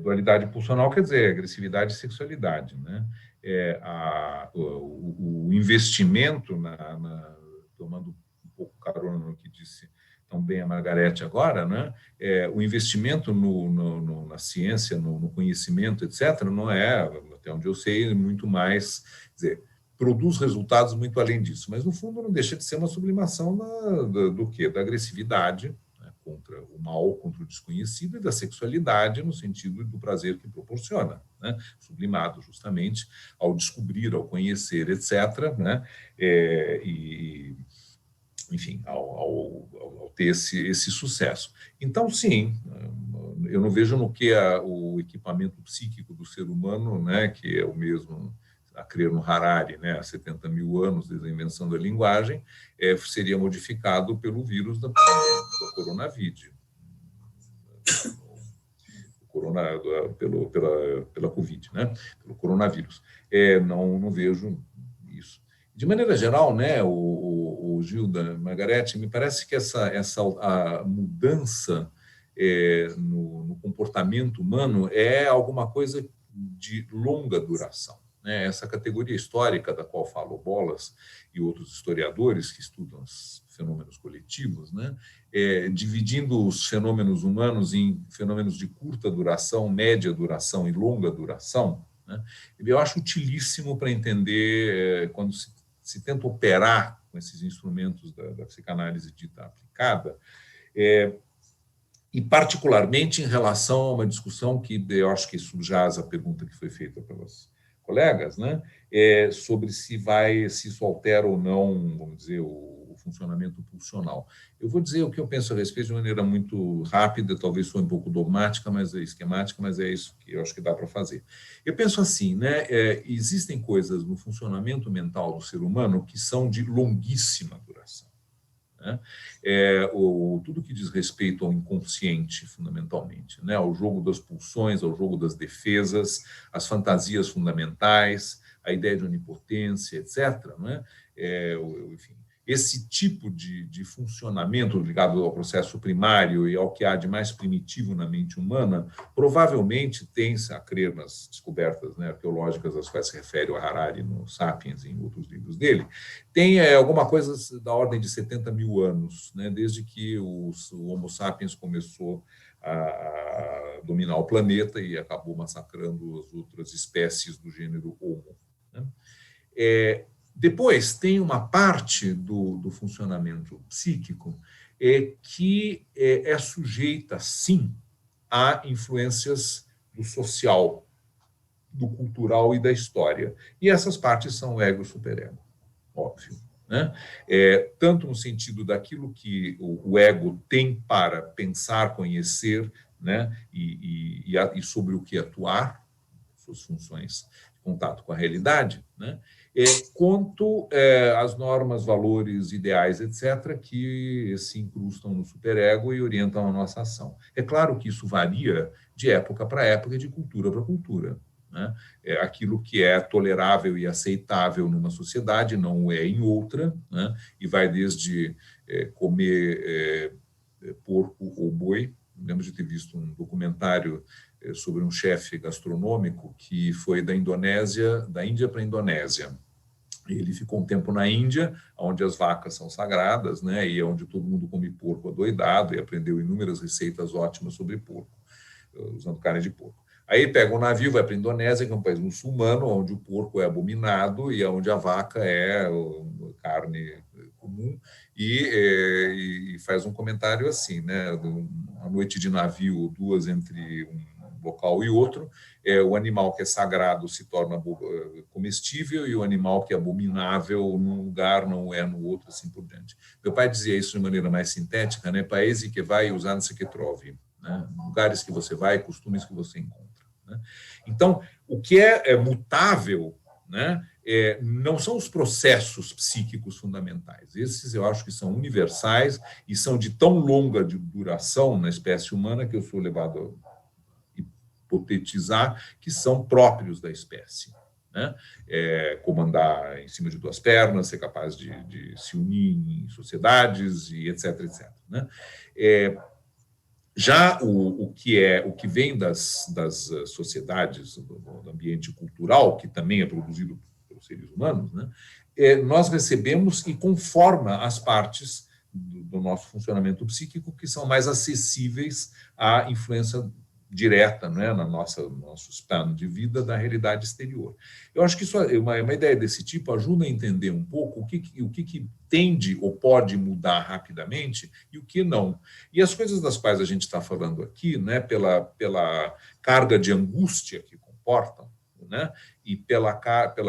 Dualidade pulsional quer dizer agressividade e sexualidade. Né? O investimento, tomando um pouco carona no que disse tão bem a Margarete agora, né? O investimento na ciência, no conhecimento, etc., não é, até onde eu sei, muito mais, quer dizer, produz resultados muito além disso, mas no fundo não deixa de ser uma sublimação do quê? Da agressividade, né? Contra o mal, contra o desconhecido, e da sexualidade no sentido do prazer que proporciona, né? Sublimado justamente ao descobrir, ao conhecer, etc., né? Enfim, ao ter esse sucesso. Então, sim, eu não vejo no que o equipamento psíquico do ser humano, né, que é o mesmo, a crer no Harari, né, há 70 mil anos, desde a invenção da linguagem, seria modificado pelo vírus da coronavírus, pela Covid, né, pelo coronavírus. Não vejo isso. De maneira geral, né, o Gilda, Margarete, me parece que a mudança no comportamento humano é alguma coisa de longa duração. Né? Essa categoria histórica da qual fala o Bolas e outros historiadores que estudam os fenômenos coletivos, né, dividindo os fenômenos humanos em fenômenos de curta duração, média duração e longa duração, né, eu acho utilíssimo para entender quando se tenta operar com esses instrumentos da psicanálise dita aplicada, e particularmente em relação a uma discussão que eu acho que subjaz a pergunta que foi feita pelas colegas, né, sobre se isso altera ou não, vamos dizer, o funcionamento pulsional. Eu vou dizer o que eu penso a respeito de maneira muito rápida, talvez soe um pouco dogmática, mas esquemática, mas é isso que eu acho que dá para fazer. Eu penso assim, né, existem coisas no funcionamento mental do ser humano que são de longuíssima duração. Né? Tudo que diz respeito ao inconsciente, fundamentalmente, né? Ao jogo das pulsões, ao jogo das defesas, às fantasias fundamentais, a ideia de onipotência, etc. Né? Enfim, esse tipo de funcionamento ligado ao processo primário e ao que há de mais primitivo na mente humana, provavelmente tem-se a crer nas descobertas, né, arqueológicas às quais se refere o Harari no Sapiens e em outros livros dele, tem alguma coisa da ordem de 70 mil anos, né, desde que o Homo sapiens começou a dominar o planeta e acabou massacrando as outras espécies do gênero Homo. Né? Depois, tem uma parte do funcionamento psíquico que é sujeita, sim, a influências do social, do cultural e da história. E essas partes são o ego e o superego, óbvio. Né? Tanto no sentido daquilo que o ego tem para pensar, conhecer, né? e sobre o que atuar, suas funções de contato com a realidade, né? Quanto às normas, valores, ideais, etc., que se incrustam no superego e orientam a nossa ação. É claro que isso varia de época para época e de cultura para cultura. Né? Aquilo que é tolerável e aceitável numa sociedade não é em outra, né? E vai desde comer porco ou boi. Lembro de ter visto um documentário sobre um chefe gastronômico que foi da Índia para a Indonésia. Ele ficou um tempo na Índia, onde as vacas são sagradas, né, e onde todo mundo come porco adoidado, e aprendeu inúmeras receitas ótimas sobre porco, usando carne de porco. Aí pega um navio, vai para a Indonésia, que é um país muçulmano, onde o porco é abominado e onde a vaca é carne comum, e faz um comentário assim, né? Uma noite de navio, 2 entre um local e outro, o animal que é sagrado se torna comestível e o animal que é abominável num lugar não é no outro, assim por diante. Meu pai dizia isso de maneira mais sintética, né? Paesi que vai, usando-se que trove, né? Lugares que você vai, costumes que você encontra, né? Então, o que é mutável, né, não são os processos psíquicos fundamentais. Esses eu acho que são universais e são de tão longa duração na espécie humana que eu sou levado a hipotetizar que são próprios da espécie, né? Como andar em cima de 2 pernas, ser capaz de se unir em sociedades e etc, etc, né? Já o que vem das sociedades, do ambiente cultural, que também é produzido pelos seres humanos, né, nós recebemos e conforma as partes do nosso funcionamento psíquico que são mais acessíveis à influência direta, né, no nosso plano de vida da realidade exterior. Eu acho que isso uma ideia desse tipo ajuda a entender um pouco o que tende ou pode mudar rapidamente e o que não. E as coisas das quais a gente está falando aqui, né, pela carga de angústia que comportam, né, e pela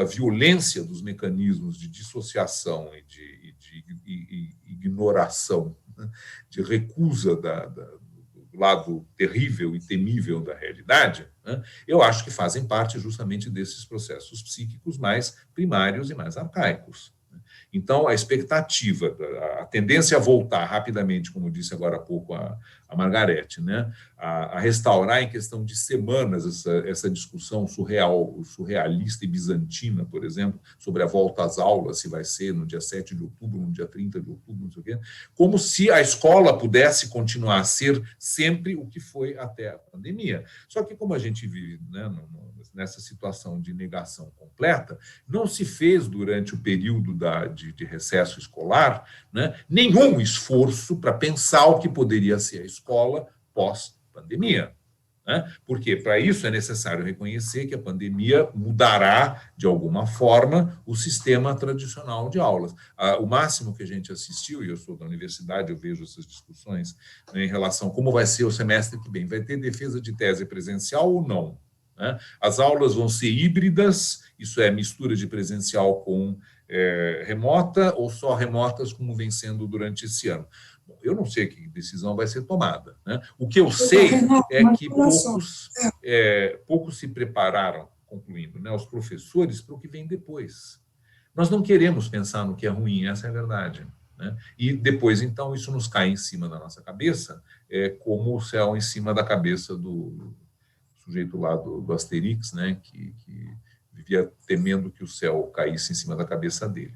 violência dos mecanismos de dissociação e de ignoração, né, de recusa do lado terrível e temível da realidade, né, eu acho que fazem parte justamente desses processos psíquicos mais primários e mais arcaicos. Então, a expectativa, a tendência a voltar rapidamente, como disse agora há pouco a Margarete, né, a restaurar em questão de semanas essa discussão surrealista e bizantina, por exemplo, sobre a volta às aulas, se vai ser no dia 7 de outubro, no dia 30 de outubro, não sei o quê, como se a escola pudesse continuar a ser sempre o que foi até a pandemia. Só que como a gente vive, né, nessa situação de negação completa, não se fez durante o período de recesso escolar, né, nenhum esforço para pensar o que poderia ser a escola pós-pandemia, né? Porque para isso é necessário reconhecer que a pandemia mudará de alguma forma o sistema tradicional de aulas. O máximo que a gente assistiu, e eu sou da universidade, eu vejo essas discussões, né, em relação a como vai ser o semestre que vem, vai ter defesa de tese presencial ou não, né? As aulas vão ser híbridas, isso é mistura de presencial com remota, ou só remotas, como vem sendo durante esse ano. Bom, eu não sei que decisão vai ser tomada, né? O que eu sei é que poucos se prepararam, concluindo, né, os professores, para o que vem depois. Nós não queremos pensar no que é ruim, essa é a verdade, né? E depois, então, isso nos cai em cima da nossa cabeça, como o céu em cima da cabeça do sujeito lá do Asterix, né, que vivia temendo que o céu caísse em cima da cabeça dele.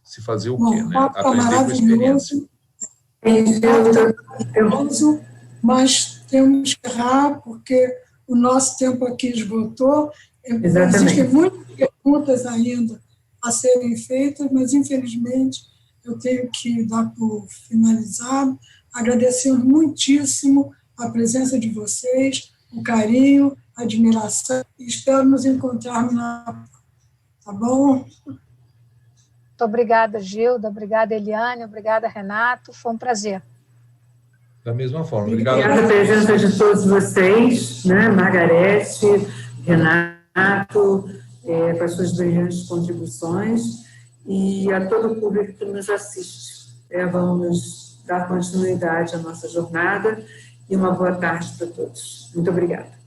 Se fazer o quê, né? Aprender com a experiência. Mas temos que errar, porque o nosso tempo aqui esgotou. Existem muitas perguntas ainda a serem feitas, mas, infelizmente, eu tenho que dar por finalizado, agradecendo muitíssimo a presença de vocês, o carinho, a admiração, e espero nos encontrarmos na... Tá bom? Muito obrigada, Gilda, obrigada, Eliane, obrigada, Renato, foi um prazer. Da mesma forma, obrigado. Obrigada a presença de todos vocês, né, Margarete, Renato, com as suas brilhantes contribuições, e a todo o público que nos assiste. Vamos dar continuidade à nossa jornada, e uma boa tarde para todos. Muito obrigada.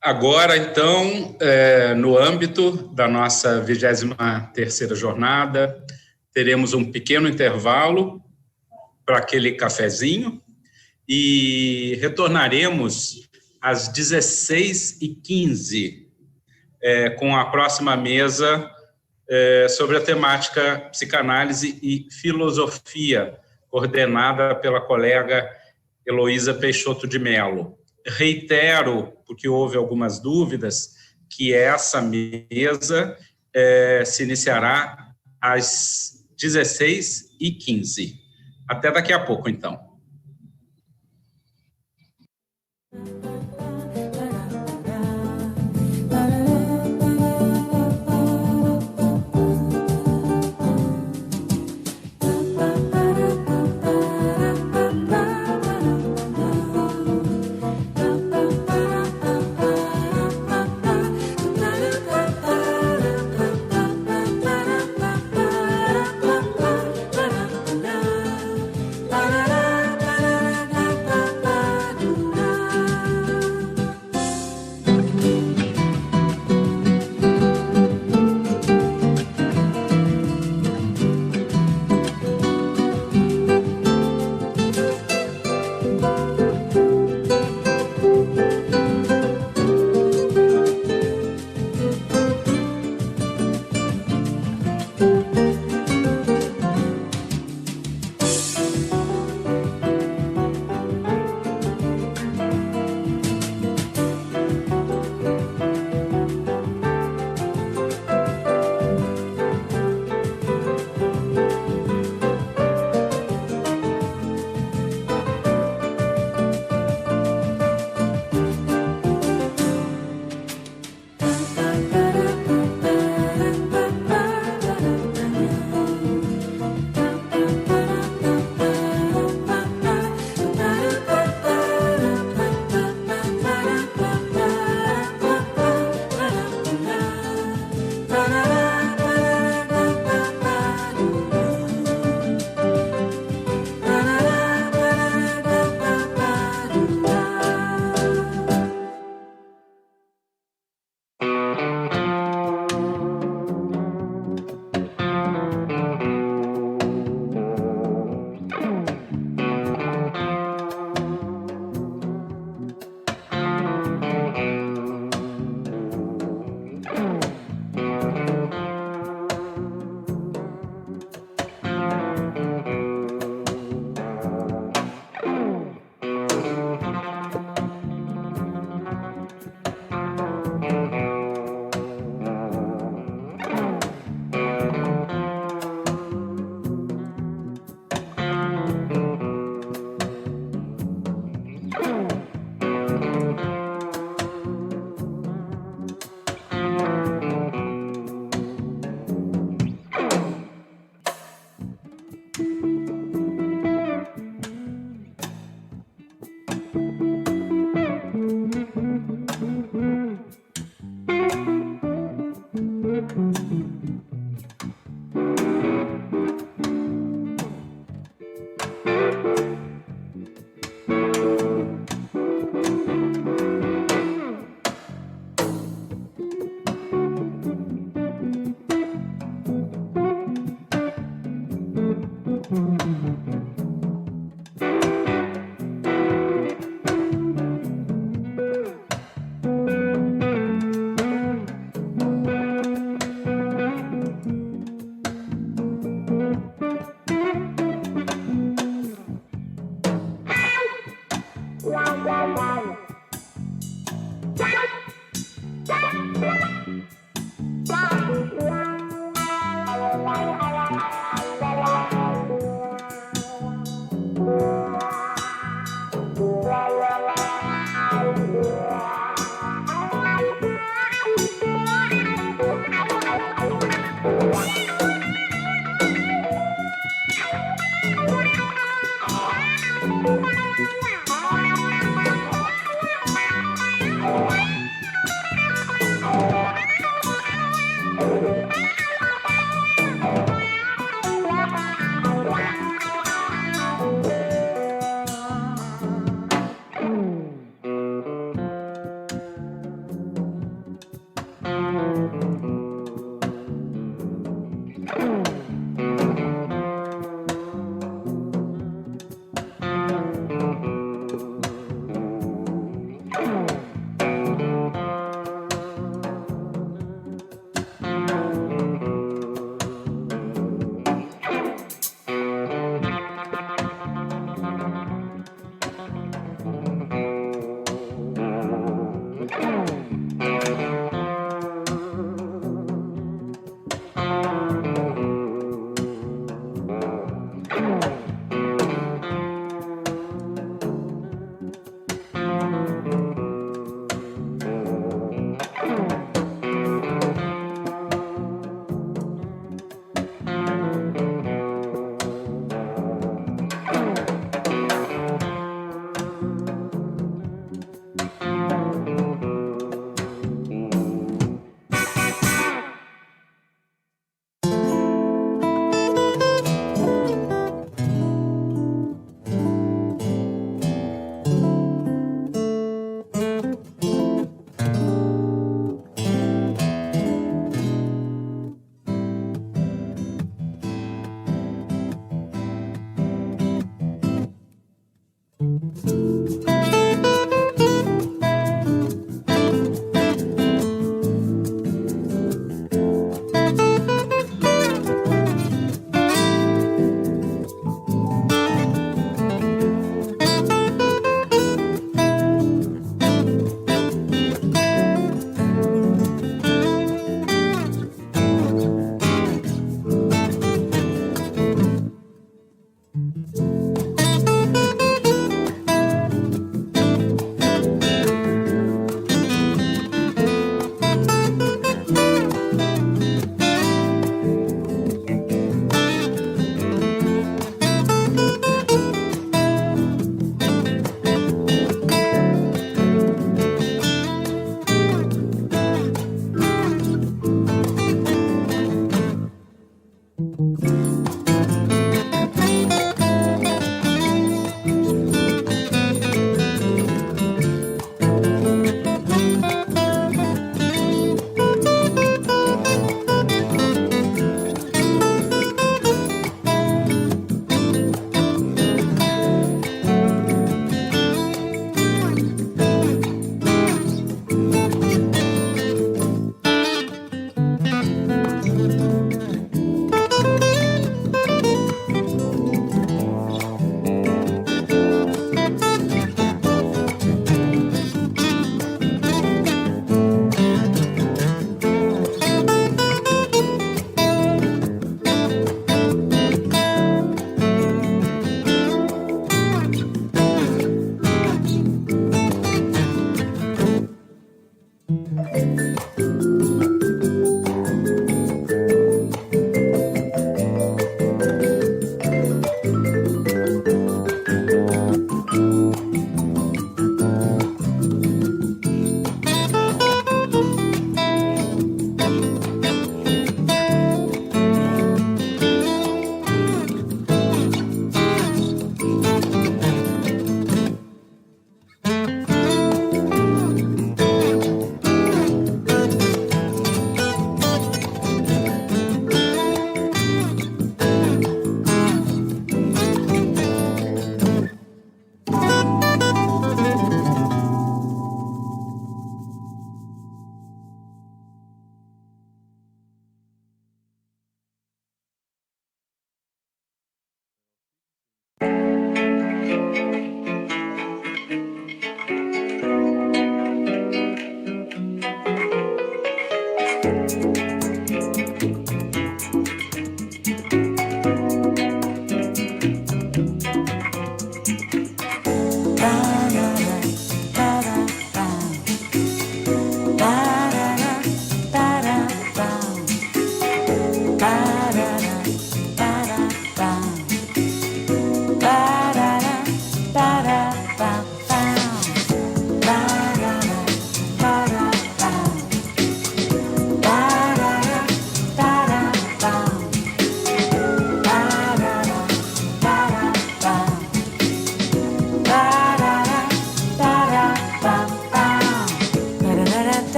Agora, então, no âmbito da nossa 23ª jornada, teremos um pequeno intervalo para aquele cafezinho e retornaremos às 16h15 com a próxima mesa sobre a temática psicanálise e filosofia, coordenada pela colega Heloísa Peixoto de Mello. Reitero, porque houve algumas dúvidas, que essa mesa se iniciará às 16h15. Até daqui a pouco, então.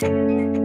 Música